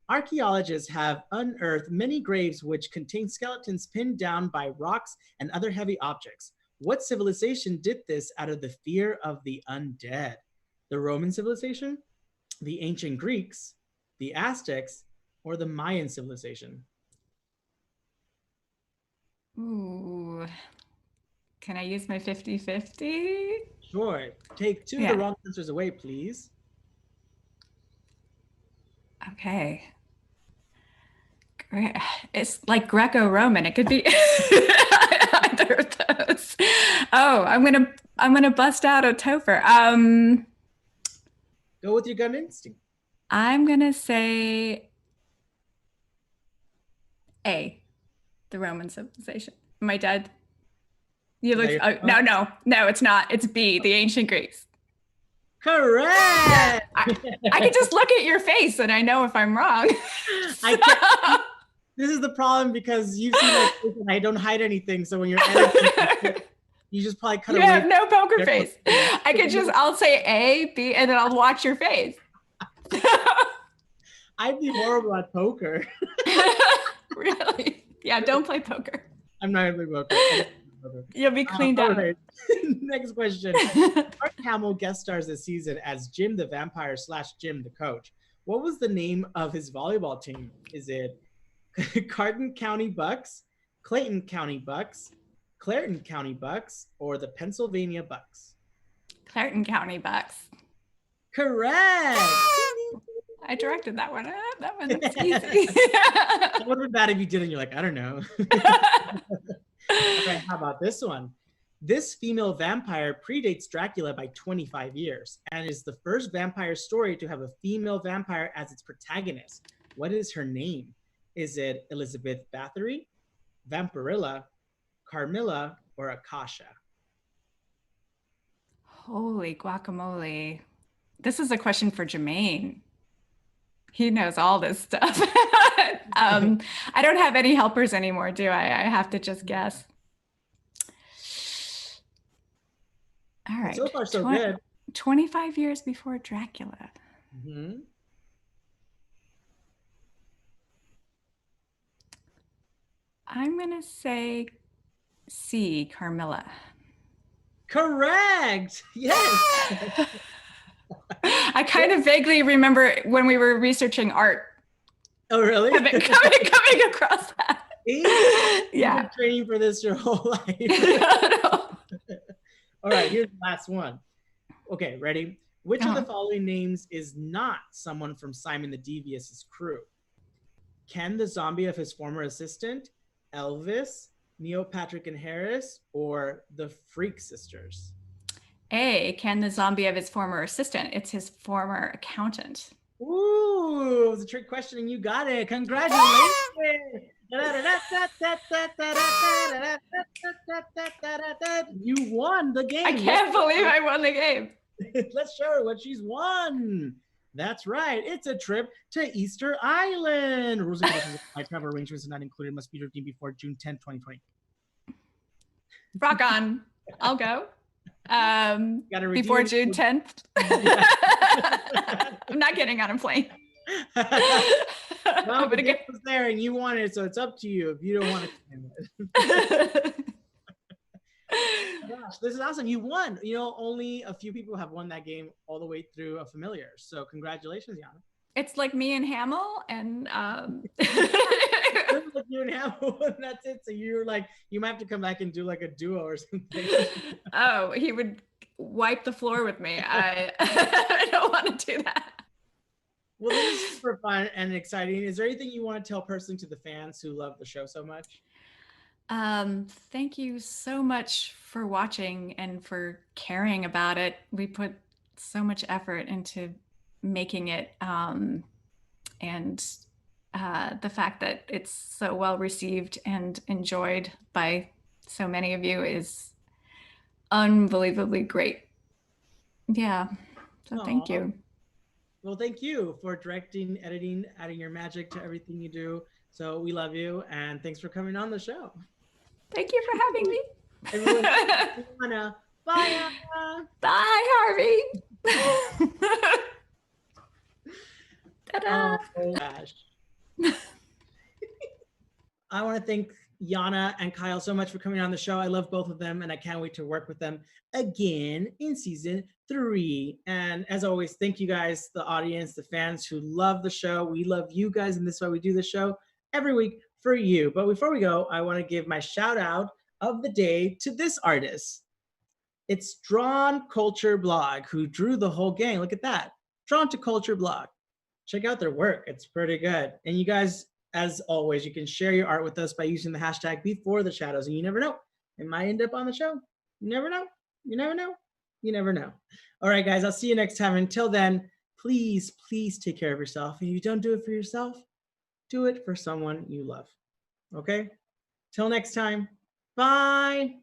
[SPEAKER 2] Archaeologists have unearthed many graves which contain skeletons pinned down by rocks and other heavy objects. What civilization did this out of the fear of the undead? The Roman civilization, the ancient Greeks, the Aztecs, or the Mayan civilization?
[SPEAKER 5] Ooh. Can I use my 50-50?
[SPEAKER 2] Sure. Take 2 of the wrong answers away, please.
[SPEAKER 5] Okay. It's like Greco-Roman. It could be either of those. Oh, I'm gonna bust out a Topher.
[SPEAKER 2] Go with your gut instinct.
[SPEAKER 5] I'm gonna say A, the Roman civilization. Am I dead? You look. No, it's not. It's B, the ancient Greeks.
[SPEAKER 2] Correct.
[SPEAKER 5] I can just look at your face and I know if I'm wrong.
[SPEAKER 2] This is the problem because you see my face and I don't hide anything. So when you're editing, you just probably cut away.
[SPEAKER 5] You have no poker face. I'll say A, B, and then I'll watch your face.
[SPEAKER 2] I'd be horrible at poker.
[SPEAKER 5] Really? Yeah, don't play poker.
[SPEAKER 2] I'm not gonna play poker.
[SPEAKER 5] You'll be cleaned up.
[SPEAKER 2] Right. Next question. Mark Hamill guest stars this season as Jim the Vampire / Jim the Coach. What was the name of his volleyball team? Is it Carden County Bucks, Clayton County Bucks, Clareton County Bucks, or the Pennsylvania Bucks?
[SPEAKER 5] Clareton County Bucks.
[SPEAKER 2] Correct.
[SPEAKER 5] I directed that one. That one's easy.
[SPEAKER 2] It would have been bad if you didn't. You're like, I don't know. Okay, how about this one? This female vampire predates Dracula by 25 years and is the first vampire story to have a female vampire as its protagonist. What is her name? Is it Elizabeth Bathory, Vampirilla, Carmilla, or Akasha?
[SPEAKER 5] Holy guacamole. This is a question for Jemaine. He knows all this stuff. I don't have any helpers anymore, do I? I have to just guess. All right.
[SPEAKER 2] So far, so good.
[SPEAKER 5] 25 years before Dracula.
[SPEAKER 2] Mm-hmm.
[SPEAKER 5] I'm going to say C, Carmilla.
[SPEAKER 2] Correct. Yes.
[SPEAKER 5] I kind of vaguely remember when we were researching art.
[SPEAKER 2] Oh, really?
[SPEAKER 5] Coming across that.
[SPEAKER 2] You've been training for this your whole life.
[SPEAKER 5] No.
[SPEAKER 2] All right, here's the last one. Okay, ready? Which of the following names is not someone from Simon the Devious's crew? Ken, the zombie of his former assistant, Elvis, Neil Patrick and Harris, or the Freak Sisters?
[SPEAKER 5] A, Ken, the zombie of his former assistant. It's his former accountant.
[SPEAKER 2] Ooh, it was a trick question and you got it. Congratulations. You won the game.
[SPEAKER 5] I can't believe I won the game.
[SPEAKER 2] Let's show her what she's won. That's right. It's a trip to Easter Island. Rules and conditions apply. Travel arrangements are not included. Must be redeemed before June 10, 2020.
[SPEAKER 5] Rock on. I'll go. Before June 10th. I'm not getting on a plane.
[SPEAKER 2] Well, the
[SPEAKER 5] But
[SPEAKER 2] gift was there and you wanted it, so it's up to you if you don't want to claim it. Gosh, this is awesome. You won. You know, only a few people have won that game all the way through a familiar. So congratulations, Yana.
[SPEAKER 5] It's like me and Hamill, and
[SPEAKER 2] Like you and Hamill, and that's it. So you're like, you might have to come back and do like a duo or something.
[SPEAKER 5] oh, he would wipe the floor with me. I don't want to do that.
[SPEAKER 2] Well, this is super fun and exciting. Is there anything you want to tell personally to the fans who love the show so much?
[SPEAKER 5] Thank you so much for watching and for caring about it. We put so much effort into making it, and the fact that it's so well received and enjoyed by so many of you is unbelievably great. Yeah, so thank you.
[SPEAKER 2] Well, thank you for directing, editing, adding your magic to everything you do. So we love you, and thanks for coming on the show.
[SPEAKER 5] Thank you for having me.
[SPEAKER 2] Everyone, Yana. Bye, Yana.
[SPEAKER 5] Bye, Harvey. Ta-da.
[SPEAKER 2] Oh, gosh. I want to thank Yana and Kyle so much for coming on the show. I love both of them, and I can't wait to work with them again in season 3. And as always, thank you guys, the audience, the fans who love the show. We love you guys, and this is why we do the show every week for you. But before we go, I want to give my shout out of the day to this artist. It's Drawn Culture Blog, who drew the whole gang. Look at that. Drawn to Culture Blog. Check out their work. It's pretty good. And you guys, as always, you can share your art with us by using the hashtag #BeforeTheShadows. And you never know, it might end up on the show. You never know. You never know. You never know. All right, guys, I'll see you next time. Until then, please, please take care of yourself. And if you don't do it for yourself, do it for someone you love. Okay? Till next time. Bye.